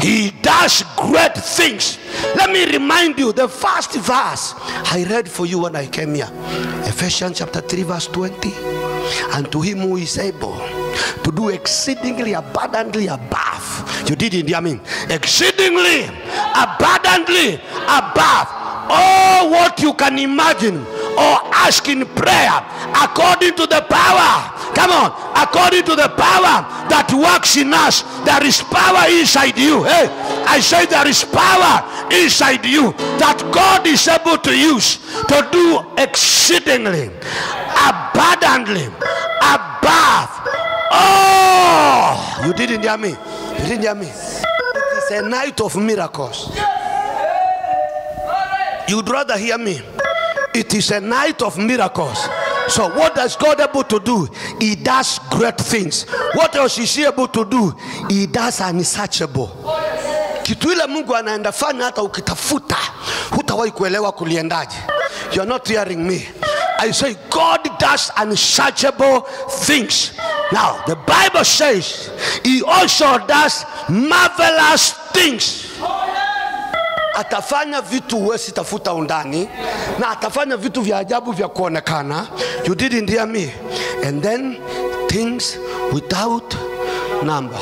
he does great things. Let me remind you, the first verse I read for you when I came here, Ephesians chapter 3 verse 20. And to him who is able to do exceedingly abundantly above. You didn't hear me? Exceedingly abundantly above all what you can imagine or ask in prayer, according to the power. Come on, according to the power that works in us. There is power inside you. Hey, I say there is power inside you that God is able to use to do exceedingly abundantly above. Oh, you didn't hear me? You didn't hear me? It is a night of miracles. You'd rather hear me? It is a night of miracles. So what does God able to do? He does great things. What else is he able to do? He does unsearchable. Kitu ile Mungu anaenda fanya hata ukitafuta hutawahi kuelewa kuliendaje. You are not hearing me. I say God does unsearchable things. Now the Bible says he also does marvelous things. Atafanya vitu huwezi tafuta undani, na atafanya vitu vya ajabu vya kuonekana. You didn't hear me? And then things without number.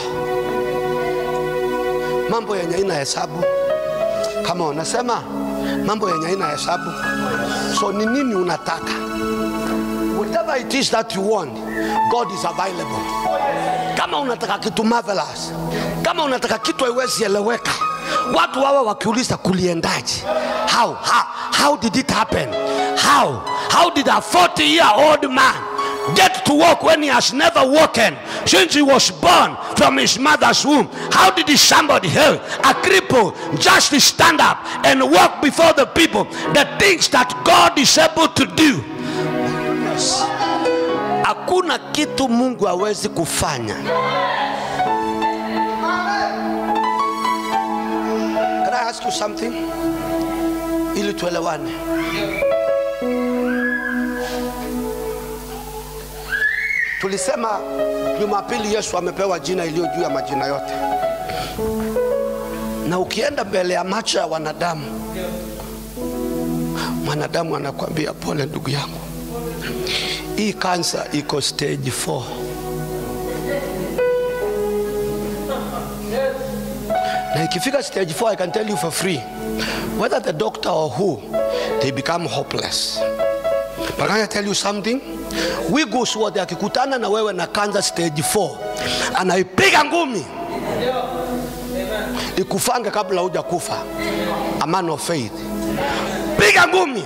Mambo yenye haina hesabu. Kama unasema mambo yenye haina hesabu. So ni nini unataka? Whatever it is that you want, God is available. Kama unataka kitu marvelous, kama unataka kitu haiwezi eleweka, watu wawa wakiuliza kuliendaje? How did it happen? How did a 40-year-old man get to walk when he has never walked since he was born from his mother's womb? How did somebody, a cripple, just stand up and walk before the people? The things that God is able to do. Yes. Hakuna kitu Mungu hawezi kufanya. Can I ask you something? Ili tuelewane. Tulisema Jumapili Yesu amepewa jina iliyo juu ya majina yote. Na ukienda mbele ya macho ya wanadamu, mwanadamu anakuambia pole ndugu yangu, hii cancer iko stage 4. Na ikifika stage 4, I can tell you for free, whether the doctor or who, they become hopeless. But can I tell you something? Wigos wote akikutana na wewe na cancer stage 4, anaipiga ngumi ikufange kabla huja kufa. A man of faith. Piga ngumi.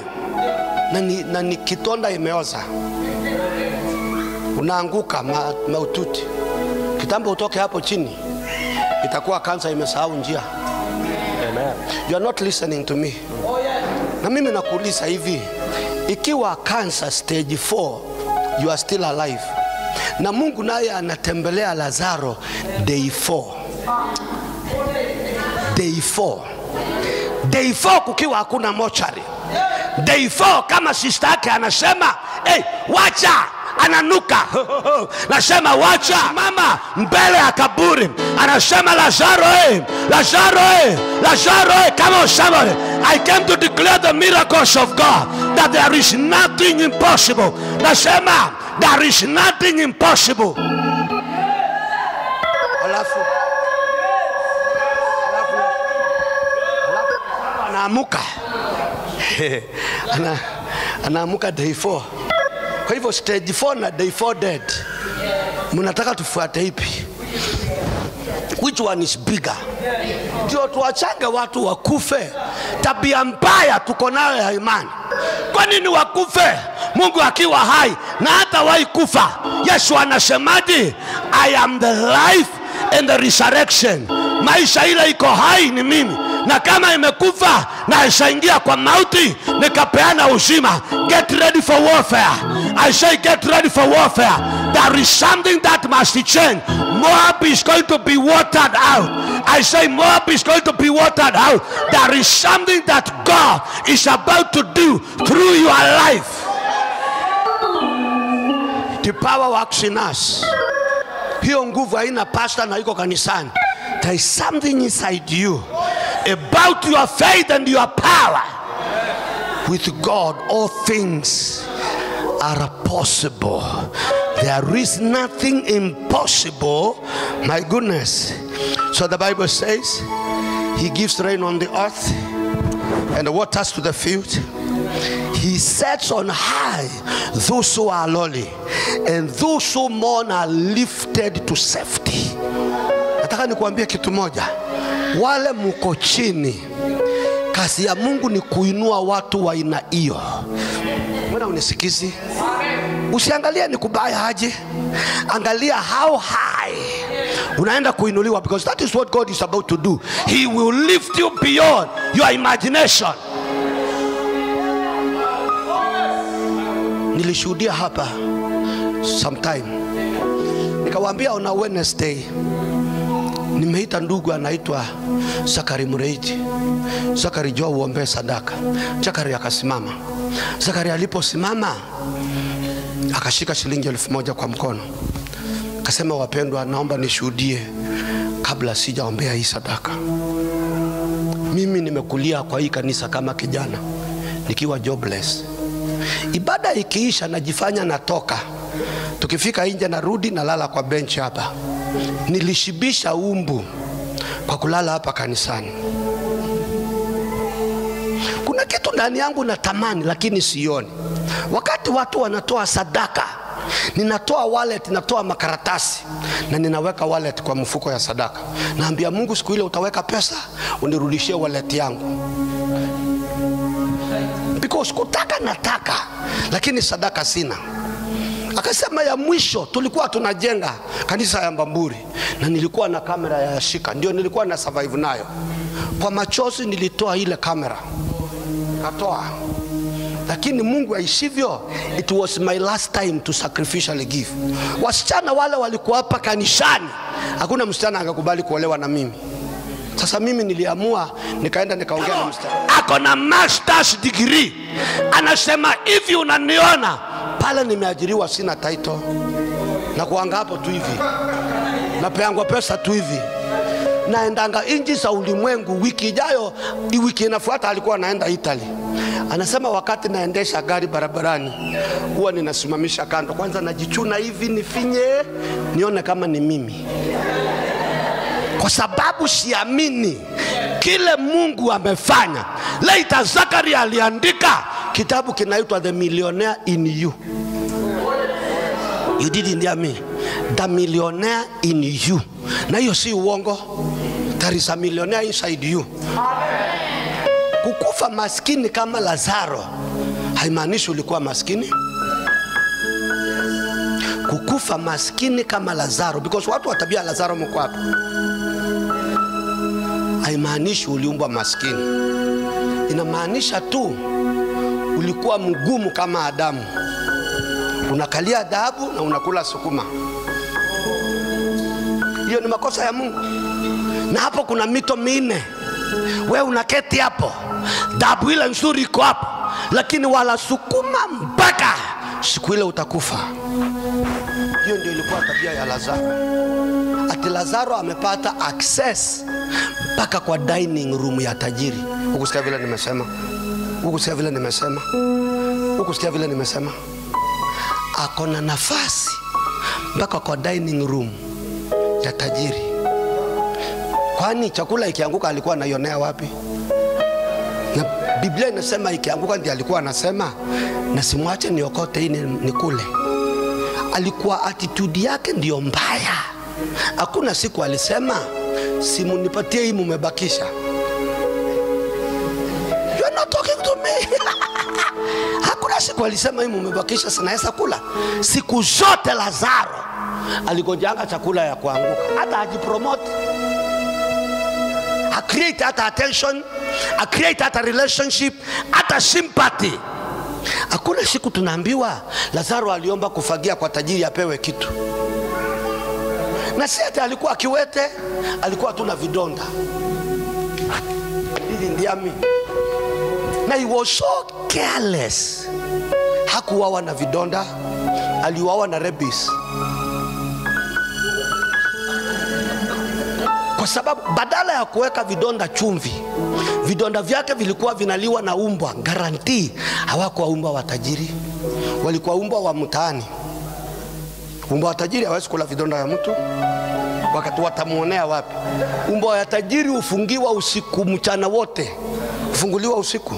Na ni kitonda imeoza. Unaanguka maututi. Kitambo utoke hapo chini, itakuwa cancer imesahau njia. Amen. You are not listening to me. Na mimi nakuuliza hivi, ikiwa cancer stage 4, you are still alive, na Mungu naye anatembelea Lazaro day 4. Day 4 kukiwa hakuna mochari. Day 4 kama sister yake anasema, hey, wacha ananuka. Nasema wacha mama mbele ya kaburi, anasema Lazaro, Lazaro, Lazaro, come on somebody. I came to declare the miracles of God, that there is nothing impossible. Nasema there is nothing impossible. Alafu anaamuka anaamuka day 4. Kwa hivyo stage 4 na day 4 dead, mnataka tufuate ipi? Which one is bigger? Ndio tuwachange watu wakufe. Tabia mbaya tuko nayo ya imani. Kwa nini wakufe Mungu akiwa hai na hata wahi kufa? Yesu anasemaje? I am the life and the resurrection. Maisha ile iko hai ni mimi, na kama imekufa na ishaingia kwa mauti nikapeana uzima. Get ready for warfare. I say get ready for warfare. There is something that must change. Moab is going to be watered out. I say Moab is going to be watered out. There is something that God is about to do through your life. The power works in us. Hiyo nguvu haina pastor na iko kanisani. There is something inside you about your faith and your power. With God all things are possible. There is nothing impossible. My goodness. So the Bible says he gives rain on the earth and the waters to the field. He sets on high those who are lowly, and those who mourn are lifted to safety. Nataka nikuambie kitu moja. Wale mko chini, kazi ya Mungu ni kuinua watu wa aina hiyo. Mbona unisikizi? Usiangalia ni kubaya aje. Angalia how high unaenda kuinuliwa, because that is what God is about to do. He will lift you beyond your imagination. Nilishuhudia hapa sometime. Nikawaambia on a Wednesday nimeita ndugu anaitwa Zakari Mureiti. Zakari njoo uombe sadaka. Zakari akasimama. Zakari aliposimama akashika shilingi 1000 kwa mkono. Akasema, wapendwa, naomba nishuhudie kabla sijaombea hii sadaka. Mimi nimekulia kwa hii kanisa kama kijana nikiwa jobless. Ibada ikiisha najifanya natoka. Tukifika nje narudi nalala kwa bench hapa. Nilishibisha umbu kwa kulala hapa kanisani. Kuna kitu ndani yangu natamani lakini sioni. Wakati watu wanatoa sadaka, ninatoa wallet, natoa makaratasi na ninaweka wallet kwa mfuko ya sadaka. Naambia Mungu, siku ile utaweka pesa unirudishie wallet yangu. Because kutaka nataka, lakini sadaka sina. Akasema ya mwisho tulikuwa tunajenga kanisa ya Mbamburi na nilikuwa na kamera ya shika, ndio nilikuwa na survive nayo. Kwa machozi nilitoa ile kamera, katoa. Lakini Mungu aishivyo, it was my last time to sacrificially give. Wasichana wale walikuwa hapa kanisani, hakuna msichana angekubali kuolewa na mimi. Sasa mimi niliamua nikaenda nikaongea na msichana. Ako na master's degree. Anasema hivi, unaniona pale nimeajiriwa sina title. Na kuanga hapo tu hivi. Napeangwa pesa tu hivi. Naendanga inji za ulimwengu. Wiki ijayo, wiki inafuata alikuwa naenda Italy. Anasema wakati naendesha gari barabarani huwa ninasimamisha kando. Kwanza najichuna hivi nifinye nione kama ni mimi. Kwa sababu siamini kile Mungu amefanya. Later Zakari aliandika kitabu kinaitwa The Millionaire in You. You didn't hear me? The Millionaire in You. Na hiyo si uongo. There is a millionaire inside you. Kukufa maskini kama Lazaro haimaanishi ulikuwa maskini. Kukufa maskini kama Lazaro, because watu watabia Lazaro mko hapa, haimaanishi uliumbwa maskini. Inamaanisha tu ulikuwa mgumu kama Adamu. Unakalia dhahabu na unakula sukuma. Hiyo ni makosa ya Mungu. Na hapo kuna mito minne. Wewe unaketi hapo, dhahabu ile nzuri iko hapo, lakini wala sukuma mpaka
siku ile utakufa. Hiyo ndio ilikuwa tabia ya Lazaro. Ati Lazaro amepata access mpaka kwa dining room ya tajiri. Ukusikia vile nimesema? Ukusikia vile nimesema? Ukusikia vile nimesema? Akona nafasi mpaka kwa dining room ya tajiri. Kwani chakula ikianguka alikuwa anaionea wapi? Na Biblia inasema ikianguka ndiye alikuwa anasema na simwache niokote hii nikule. Alikuwa attitude yake ndio mbaya. Hakuna siku alisema simunipatie hii mumebakisha. You are not talking to me. Hakuna siku alisema hii mumebakisha sinaweza kula. Siku zote Lazaro aligonjanga chakula ya kuanguka. Hata ajipromote, a create hata attention, a create hata relationship, hata sympathy. Hakuna siku tunaambiwa Lazaro aliomba kufagia kwa tajiri apewe kitu. Na si hata alikuwa kiwete, alikuwa tu na vidonda. Hivi ndiami. Na he was so careless. Hakuwawa na vidonda, aliwawa na rabies. Kwa sababu badala ya kuweka vidonda chumvi, vidonda vyake vilikuwa vinaliwa na umbwa. Guarantee hawakuwa umbwa wa tajiri, walikuwa umbwa wa mtaani. Umbwa wa tajiri hawezi kula vidonda ya mtu. Wakati watamuonea wapi? Umbwa wa tajiri ufungiwa usiku mchana wote. Ufunguliwa usiku.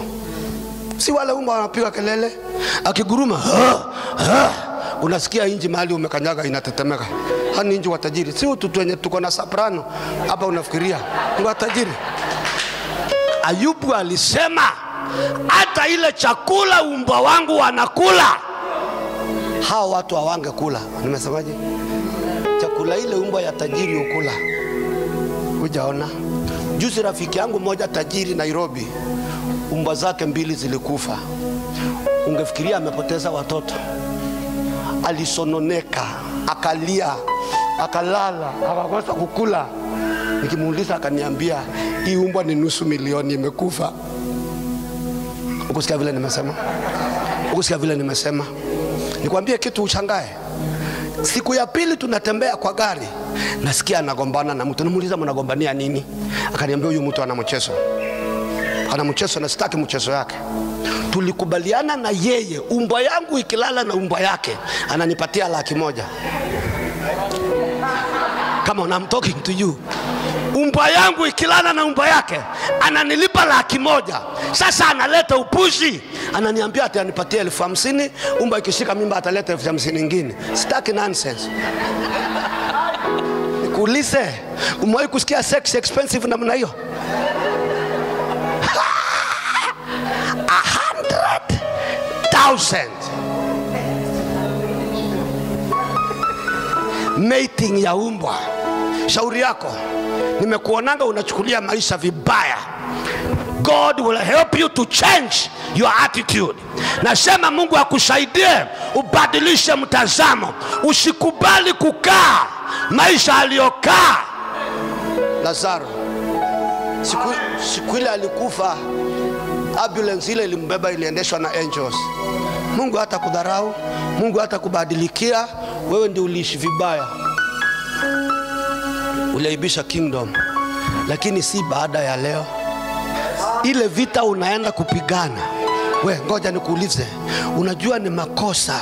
Si wale umbwa wanapiga kelele, akiguruma unasikia inji mahali umekanyaga inatetemeka. Hani inji wa tajiri. Si utu wenye tuko na soprano hapa unafikiria ni wa tajiri. Ayubu alisema hata ile chakula umbwa wangu wanakula, hao watu hawange kula. Nimesemaje? Chakula ile umbwa ya tajiri ukula. Hujaona? Juzi rafiki yangu mmoja tajiri Nairobi, umbwa zake 2 zilikufa. Ungefikiria amepoteza watoto. Alisononeka, akalia, akalala, akakosa kukula. Nikimuuliza akaniambia hii umbwa ni $500,000 imekufa. Ukusikia vile nimesema? Ukusikia vile nimesema? Nikwambie kitu ushangae. Siku ya pili tunatembea kwa gari, nasikia anagombana na mtu. Namuuliza mnagombania nini? Akaniambia huyu mtu ana mchezo. Ana mchezo na sitaki mchezo yake. Tulikubaliana na yeye umbwa yangu ikilala na umbwa yake ananipatia $100,000. Kama I'm talking to you. Umbwa yangu ikilala na umbwa yake ananilipa $100,000. Sasa analeta upuzi, ananiambia ati anipatie $50,000, umbwa ikishika mimba ataleta $50,000 nyingine. Sitaki nonsense. Nikuulize, umewahi kusikia sex expensive namna hiyo? 100,000. Mating ya umbwa. Shauri yako, nimekuonanga unachukulia maisha vibaya. God will help you to change your attitude. Nasema Mungu akusaidie ubadilishe mtazamo. Usikubali kukaa maisha aliyokaa Lazaro. Siku ile alikufa, ambulance ile ilimbeba iliendeshwa na angels. Mungu hata kudharau, Mungu hata kubadilikia. Wewe ndio uliishi vibaya, uliaibisha kingdom. Lakini si baada ya leo. Ile vita unaenda kupigana, we ngoja nikuulize, unajua ni makosa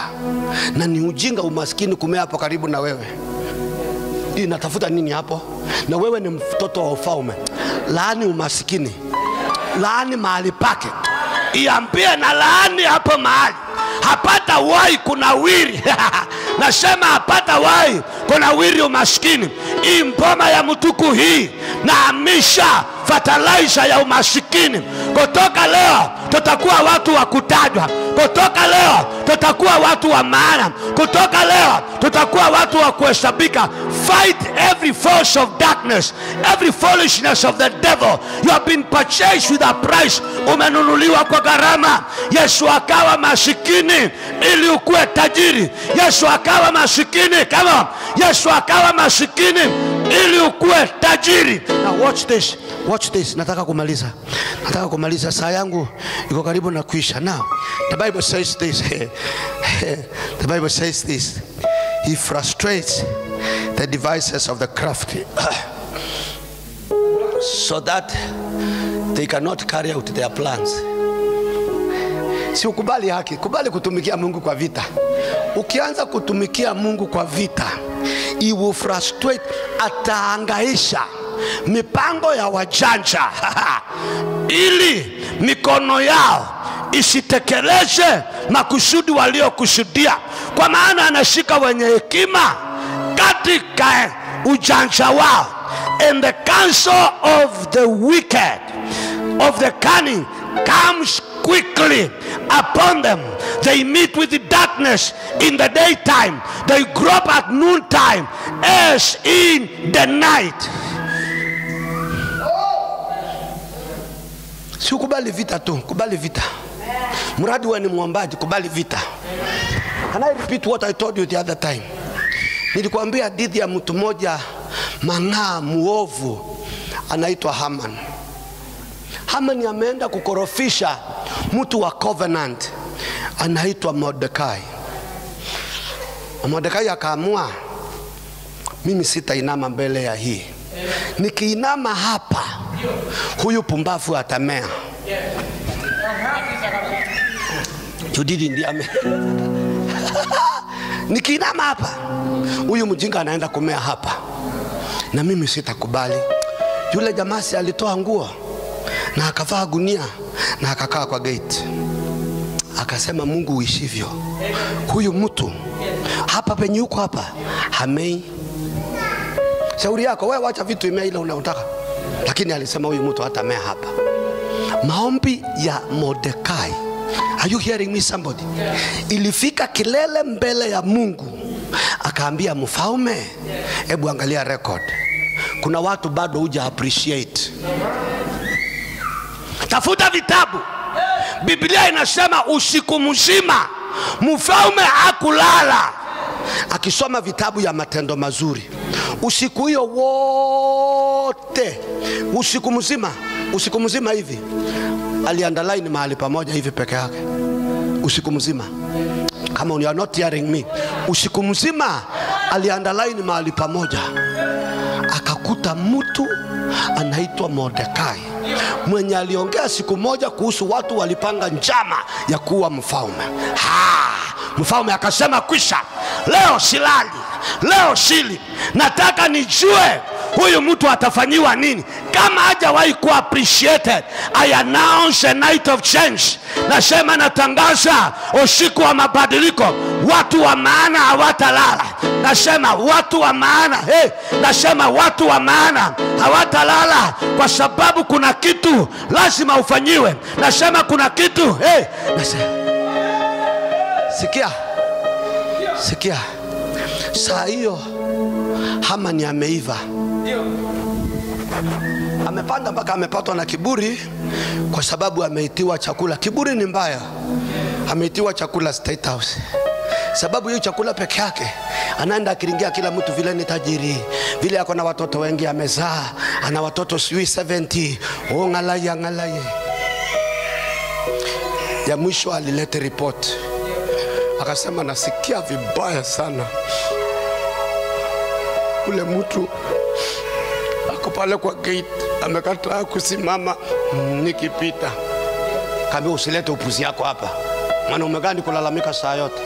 na ni ujinga umaskini kumea hapo karibu na wewe. Inatafuta nini hapo? Na wewe ni mtoto wa ufalme. Laani umaskini, laani mahali pake. Iambie na laani hapo mahali. Hapata wai kuna wiri. Nasema hapata wai kuna wiri umaskini. Hii mboma ya mtuku hii na amisha fertilizer ya umasikini. Kutoka leo tutakuwa watu wa kutajwa. Kutoka leo tutakuwa watu wa maana. Kutoka leo tutakuwa watu wa kuhesabika. Fight every force of darkness, every foolishness of the devil. You have been purchased with a price. Umenunuliwa kwa gharama. Yesu akawa masikini ili ukue tajiri. Yesu akawa masikini, kama Yesu akawa masikini ili ukue tajiri. Now watch this. Watch this. Nataka kumaliza. Saa yangu iko karibu na kuisha. Now, the Bible says this. The Bible says this. He frustrates the devices of the crafty so that they cannot carry out their plans. Si ukubali haki, kubali kutumikia Mungu kwa vita. Ukianza kutumikia Mungu kwa vita, he will frustrate, ataangaisha mipango ya wajanja ili mikono yao isitekeleze makusudi waliokusudia. Kwa maana anashika wenye hekima katika ujanja wao. And the counsel of the wicked, of the cunning, comes quickly upon them. They meet with the darkness in the daytime. They grope at noontime as in the night. Si kubali vita tu, kubali vita. Muradi wewe ni muombaji, kubali vita. Can I repeat what I told you the other time? Nilikwambia hadithi ya mtu mmoja mang'aa muovu anaitwa Haman. Haman ameenda kukorofisha mtu wa covenant anaitwa Mordekai. Mordekai akaamua, mimi sitainama mbele ya hii. Nikiinama hapa, huyu pumbafu atamea. Judidi ndiye ame. Nikiinama hapa, huyu mjinga anaenda kumea hapa. Na mimi sitakubali. Yule jamaa alitoa nguo na akavaa gunia na akakaa kwa gate. Akasema, Mungu uishivyo, huyu mtu hapa penye yuko hapa hamei. Shauri yako wewe, wacha vitu imea ile unataka. Lakini alisema huyu mtu hatamea hapa. Maombi ya Mordekai, are you hearing me somebody? Ilifika kilele mbele ya Mungu. Akaambia mfalme, hebu angalia record. Kuna watu bado huja appreciate. Tafuta vitabu. Biblia inasema usiku mzima mfalme hakulala akisoma vitabu ya matendo mazuri. Usiku hiyo wote, usiku mzima hivi aliandalaini mahali pamoja hivi peke yake. Usiku mzima. Come on, you are not hearing me. Usiku mzima aliandalaini mahali pamoja. Akakuta mtu anaitwa Mordekai, mwenye aliongea siku moja kuhusu watu walipanga njama ya kuua mfalme. Mfalme akasema, kwisha, leo silali, leo sili, nataka nijue huyu mtu atafanyiwa nini. Kama hajawahi kuwa appreciated, I announce a night of change. Nasema, natangaza usiku wa mabadiliko. Watu wa maana hawatalala. Nasema watu wa maana, nasema watu wa maana hawatalala, kwa sababu kuna kitu lazima ufanyiwe. Nasema kuna kitu, nasema sikia. Saa hiyo Haman ameiva. Amepanda mpaka amepatwa na kiburi kwa sababu ameitiwa chakula. Kiburi ni mbaya. Ameitiwa chakula State House. Sababu hiyo chakula peke yake anaenda akiringia kila mtu vile ni tajiri, vile yako na watoto wengi amezaa, ana watoto 70. Ngalaye. Ya mwisho alilete report. Akasema, nasikia vibaya sana. Ule mtu ako pale kwa gate amekataa kusimama nikipita. Kaambia, usilete upuzi yako hapa. Maana umegani kulalamika saa yote.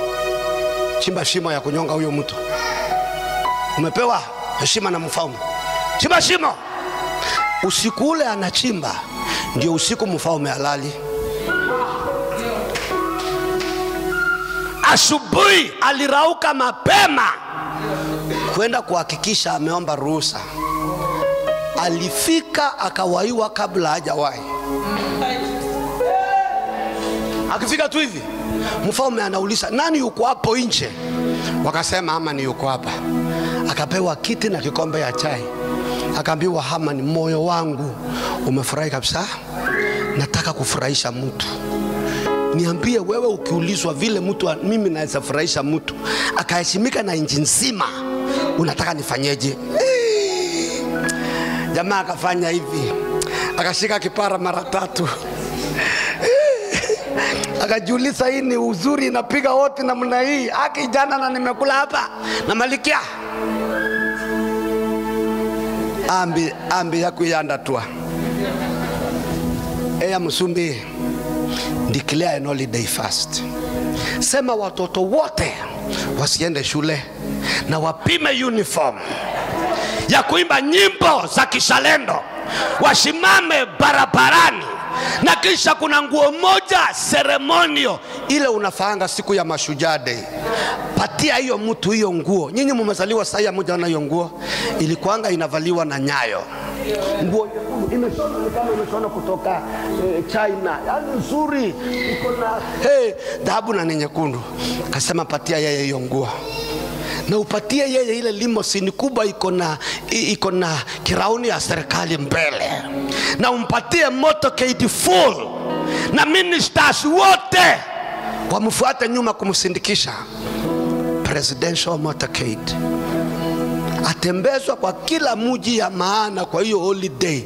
Chimba shimo ya kunyonga huyo mtu. Umepewa heshima na mfalme. Chimba shimo. Usiku ule anachimba, ndio usiku mfalme halali. Asubuhi alirauka mapema kwenda kuhakikisha ameomba ruhusa. Alifika akawaiwa kabla hajawahi. Akifika tu hivi, mfalme anauliza, nani yuko hapo nje? Wakasema, Haman yuko hapa. Akapewa kiti na kikombe ya chai. Akaambiwa, Haman, moyo wangu umefurahi kabisa. Nataka kufurahisha mtu. Niambie wewe, ukiulizwa vile mtu mimi naweza furahisha mtu akaheshimika na nchi nzima, unataka nifanyeje? Jamaa akafanya hivi. akashika kipara mara 3. Akajiuliza, hii ni uzuri inapiga wote namna hii? Kijana na nimekula hapa na Malikia. Ambi ya kuyanda tua. Eya Musumbi, declare an holiday fast. Sema watoto wote wasiende shule na wapime uniform ya kuimba nyimbo za kizalendo, wasimame barabarani, na kisha kuna nguo moja ceremonial ile unafaanga siku ya Mashujaa Day. Patia hiyo mtu hiyo nguo. Nyinyi mmezaliwa saa ya moja na hiyo nguo ilikuanga inavaliwa na Nyayo. Nguo imeshona kutoka China, yani nzuri, iko na dhahabu na nyekundu. Akasema patia yeye hiyo nguo, na upatie yeye ile limousine kubwa iko na kirauni ya serikali mbele, na umpatie motorcade full, na ministers wote wamfuate nyuma kumsindikisha. Presidential motorcade, atembezwa kwa kila mji ya maana. Kwa hiyo holiday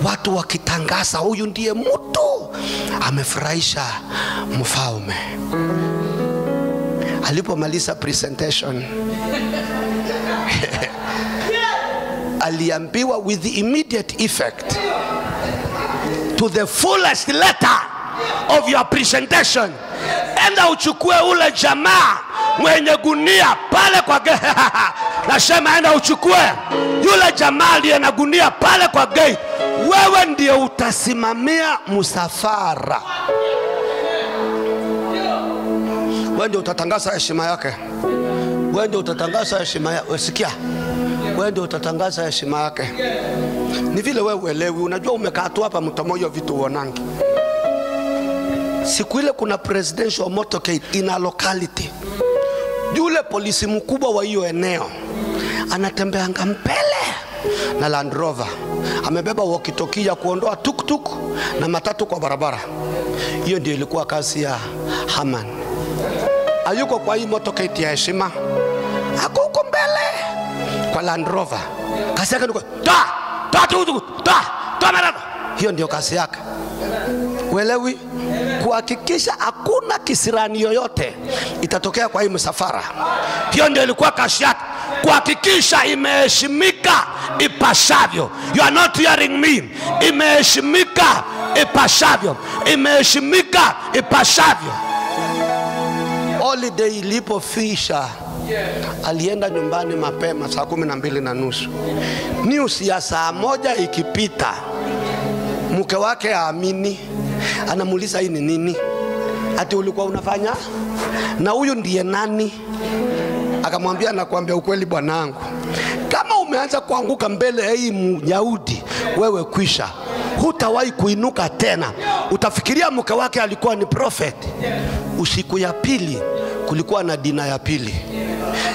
watu wakitangaza huyu ndiye mtu amefurahisha mfalme. Alipomaliza presentation aliambiwa with the immediate effect, to the fullest letter of your presentation, enda uchukue ule jamaa mwenye gunia pale kwa gate. Nasema enda uchukue yule jamaa aliye na gunia pale kwa gate. Wewe ndiye utasimamia msafara. Wewe ndiye utatangaza heshima yake. Wewe ndiye utatangaza heshima yake. Usikia? Wewe ndiye utatangaza heshima yake. Ni vile wewe uelewi. Unajua umekaa tu hapa mtomoyo vitu uonangi. Siku ile kuna presidential motorcade in a locality. Yule polisi mkubwa wa hiyo eneo anatembea mbele na Land Rover, amebeba walkie-talkie ya kuondoa tuk-tuk na matatu kwa barabara. Hiyo ndio ilikuwa kazi ya Haman. Hayuko kwa hii motorcade ya heshima, ako huko mbele kwa Land Rover. Kazi yake ni hiyo ndio kazi yake. Uelewi? Kuhakikisha hakuna kisirani yoyote itatokea kwa hii msafara. Hiyo ndio ilikuwa kazi yake, kuhakikisha imeheshimika ipasavyo. You are not hearing me. Imeheshimika ipasavyo, imeheshimika ipasavyo. Holiday ilipofisha, alienda nyumbani mapema saa 12:30. News ya saa 1 ikipita, mke wake aamini, anamuuliza hii ni nini? Ati ulikuwa unafanya na huyu ndiye nani? Akamwambia, nakwambia ukweli bwanangu, kama umeanza kuanguka mbele ya hii Myahudi, wewe kwisha, hutawahi kuinuka tena. Utafikiria mke wake alikuwa ni prophet. Usiku ya pili kulikuwa na dina ya pili.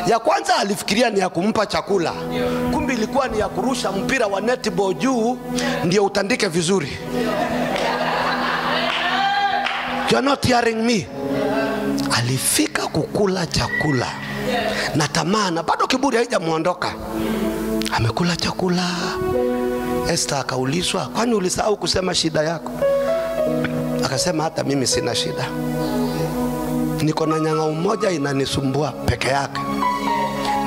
Ya kwanza alifikiria ni ya kumpa chakula, kumbe ilikuwa ni ya kurusha mpira wa netball juu ndio utandike vizuri. You are not hearing me. Alifika kukula chakula na tamaa, na bado kiburi haijamuondoka. Amekula chakula. Esther akaulizwa, kwani ulisahau kusema shida yako? Akasema, hata mimi sina shida, niko na nyanga mmoja inanisumbua peke yake,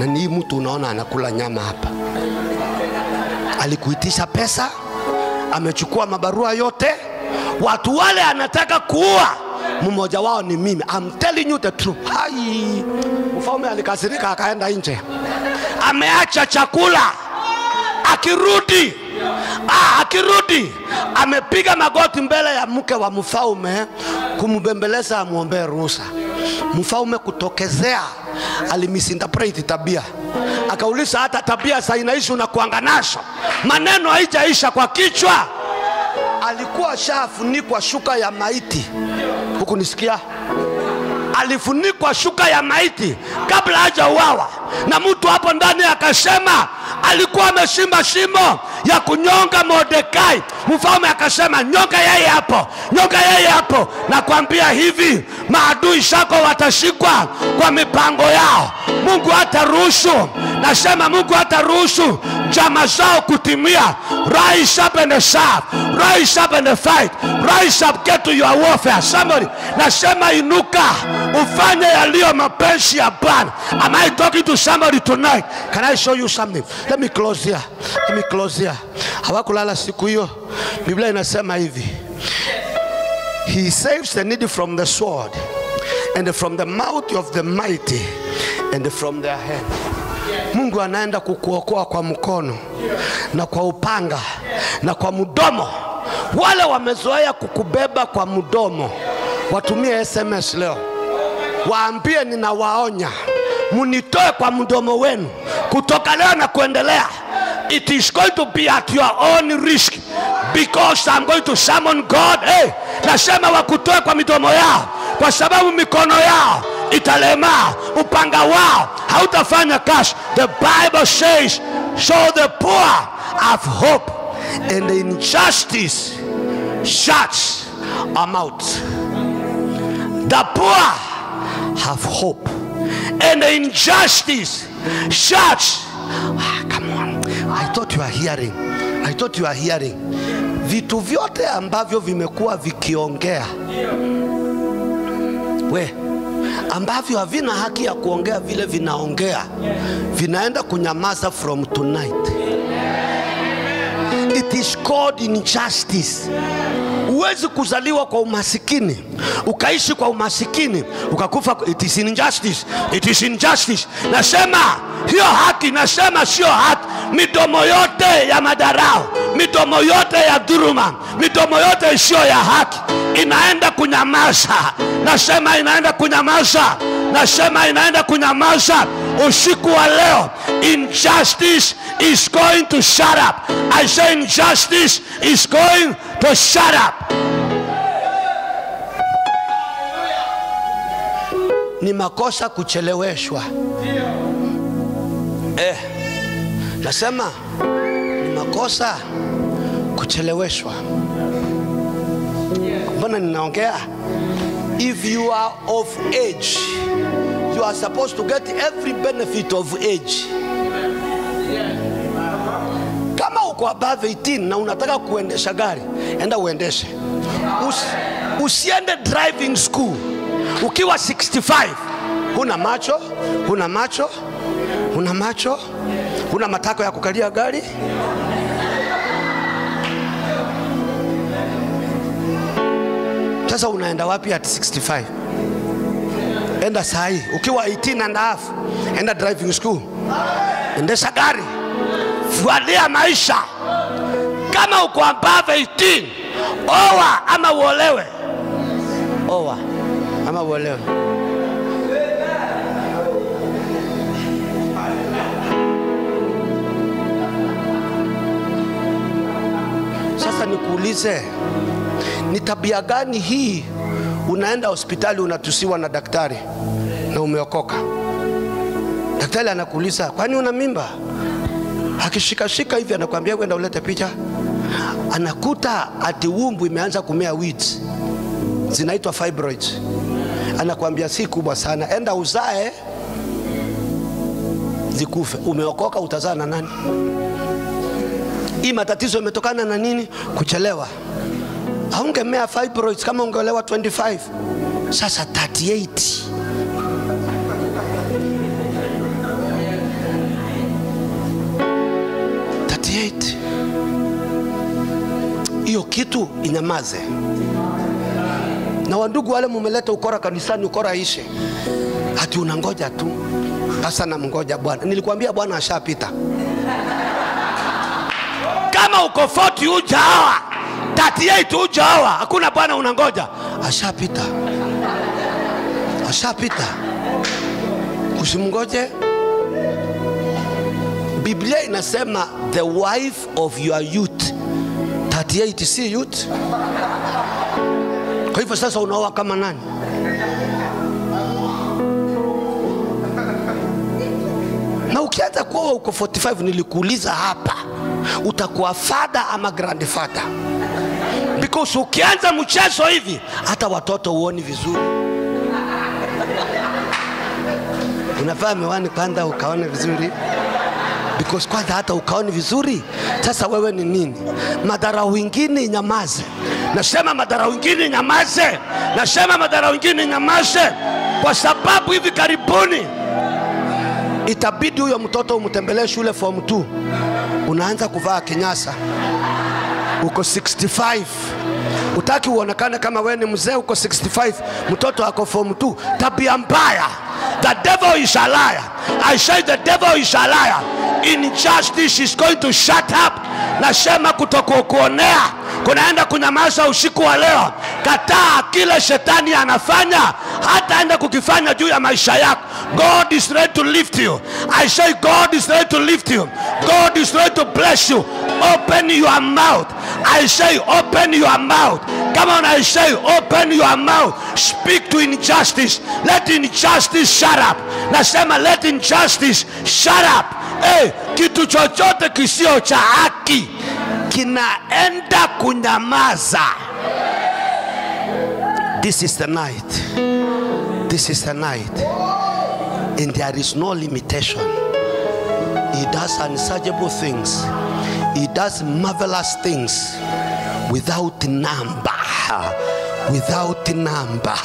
na ni mtu unaona anakula nyama hapa. Alikuitisha pesa, amechukua mabarua yote. Watu wale anataka kuua, mmoja wao ni mimi. I'm telling you the truth. Hai, mfalme alikasirika akaenda nje. Ameacha chakula. Akirudi amepiga magoti mbele ya mke wa mfalme kumbembeleza amuombe ruhusa. Mfalme kutokezea alimisinterpret tabia. Akauliza, hata tabia sasa inaishi unakuanganasha? Maneno haijaisha kwa kichwa. Alikuwa shafunikwa shuka ya maiti. Huku nisikia? Alifunikwa shuka ya maiti kabla hajauawa, na mtu hapo ndani akasema
alikuwa ameshimba shimo ya kunyonga Mordekai. Mfalme akasema, nyonga yeye hapo, nyonga yeye hapo. Na kuambia hivi, maadui zako watashikwa kwa mipango yao. Mungu hataruhusu, nasema Mungu hataruhusu njama zao kutimia. Rise up and serve, rise up and fight, rise up, get to your warfare. Somebody, nasema inuka, ufanye yaliyo mapenzi ya Bwana. Am I talking to somebody tonight? Can I show you something? Let me close here. Let me close here. Hawakulala siku hiyo. Biblia inasema hivi, he saves the needy from the sword, and from the mouth of the mighty, and from their hand. Mungu anaenda kukuokoa kwa mkono na kwa upanga na kwa mdomo. Wale wamezoea kukubeba kwa mdomo, watumie SMS leo, waambie ninawaonya, munitoe kwa mdomo wenu kutoka leo na kuendelea. It is going to be at your own risk, because I'm going to summon God. Hey, nasema wakutoe kwa midomo yao, kwa sababu mikono yao italema, upanga wao hautafanya kazi. The Bible says, so the poor have hope, and the injustice shuts our mouth. The poor have hope, and the injustice shuts. Come on, I thought you are hearing. I thought you are hearing. Vitu vyote ambavyo vimekuwa vikiongea, ambavyo havina haki ya kuongea vile vinaongea, vinaenda kunyamaza from tonight. It is called injustice. Uwezi kuzaliwa kwa umasikini, ukaishi kwa umasikini, ukakufa. It is injustice. It is injustice. Nasema hiyo haki, nasema sio haki. Midomo yote ya madarau, midomo yote ya dhuluma, midomo yote isiyo ya haki inaenda kunyamaza. Nasema inaenda kunyamaza. Nasema inaenda kunyamaza usiku wa leo. Injustice is going to shut up. I say injustice is going to shut up. Ni makosa kucheleweshwa. Nasema ni makosa kucheleweshwa. Mbona ninaongea? If you are of age, you are supposed to get every benefit of age. Kama uko above 18 na unataka kuendesha gari, enda uendeshe. Usiende driving school ukiwa 65. Huna macho, huna macho, huna macho, huna matako ya kukalia gari. Sasa unaenda wapi at 65? Enda sahi ukiwa 18 and a half, enda driving school, endesha gari, fualia maisha. Kama uko above 18, oa ama uolewe. Oa ama uolewe. Sasa nikuulize, ni tabia gani hii? Unaenda hospitali unatusiwa na daktari na umeokoka. Daktari anakuuliza, kwani una mimba? Akishika hivi anakuambia kwenda ulete picha. Anakuta ati wumbu imeanza kumea weeds, zinaitwa fibroids. Anakuambia si kubwa sana, enda uzae zikufe. Umeokoka, utazaa na nani? Hii matatizo yametokana na nini? Kuchelewa. Haungemea fibroids kama ungeolewa 25. Sasa 38. Hiyo kitu inyamaze. Na wandugu wale mumeleta ukora kanisani, ukora ishe. Hati unangoja tu. Sasa na mngoja Bwana. Nilikwambia Bwana ashapita. Kama uko 40 hujaoa, 38 hujaoa, hakuna Bwana unangoja. Ashapita. Ashapita. Usimngoje. Biblia inasema the wife of your youth. 38 si youth. Kwa hivyo sasa unaoa kama nani? Na
ukianza kuoa uko 45, nilikuuliza hapa, utakuwa father ama grandfather? Because ukianza mchezo hivi hata watoto uoni vizuri. Unavaa miwani kwanza ukaone vizuri, because kwanza hata ukaone vizuri. Sasa wewe ni nini? Madharau wengine nyamaze. Nasema madharau wengine nyamaze. Nasema madharau wengine nyamaze, kwa sababu hivi karibuni itabidi huyo mtoto umtembelee shule form 2. Unaanza kuvaa kinyasa, uko 65. Utaki uonekane kama wewe ni mzee, uko 65, mtoto ako form 2. Tabia mbaya. The devil is a liar. I say the devil is a liar. Injustice is going to shut up. Nasema kutokuonea kunaenda kunyamaza usiku wa leo. Kataa kile shetani anafanya, hata enda kukifanya juu ya maisha yako. God is ready to lift you. I say God is ready to lift you. God is ready to bless you. Open your mouth. I say open your mouth. Come on, I say open your mouth. Speak to injustice. Let injustice shut up. Nasema let injustice shut up. Hey, kitu chochote kisio cha haki kinaenda kunyamaza. This is the night. This is the night. And there is no limitation. He does unsearchable things. He does marvelous things without number. Without number.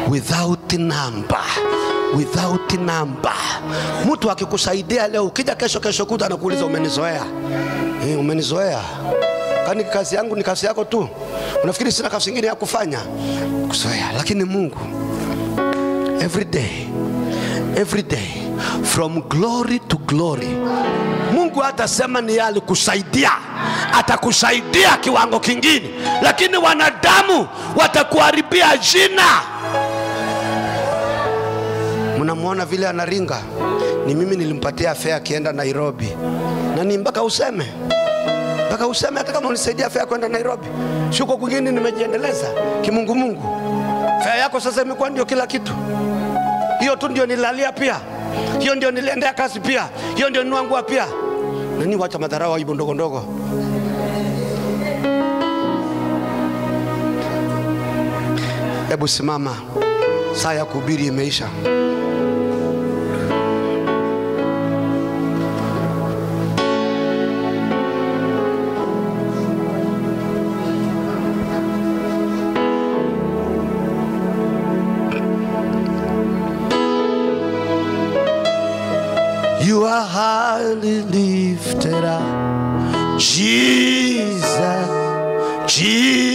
Without number. Without number. Mtu akikusaidia leo, ukija kesho kuta anakuuliza umenizoea. Umenizoea? Kani kazi yangu ni kazi yako tu? Unafikiri sina kazi nyingine ya kufanya? Kuzoea. Lakini Mungu every day from glory to glory, Mungu hatasema ni yale kusaidia, atakusaidia kiwango kingine, lakini wanadamu watakuharibia jina. Mnamuona vile anaringa? Ni mimi nilimpatia fare akienda Nairobi. Na ni mpaka useme hata kama unisaidia fare kwenda Nairobi, shuko kwingine nimejiendeleza kimungu. Fare yako sasa imekuwa ndio kila kitu. Hiyo tu ndio nilalia pia. Hiyo ndio niliendea kazi pia. Hiyo ndio ninuangua pia. Nani wacha madharau hizo ndogo ndogo. Hebu simama. Saa ya kuhubiri imeisha. You are highly lifted up, Jesus, Jesus.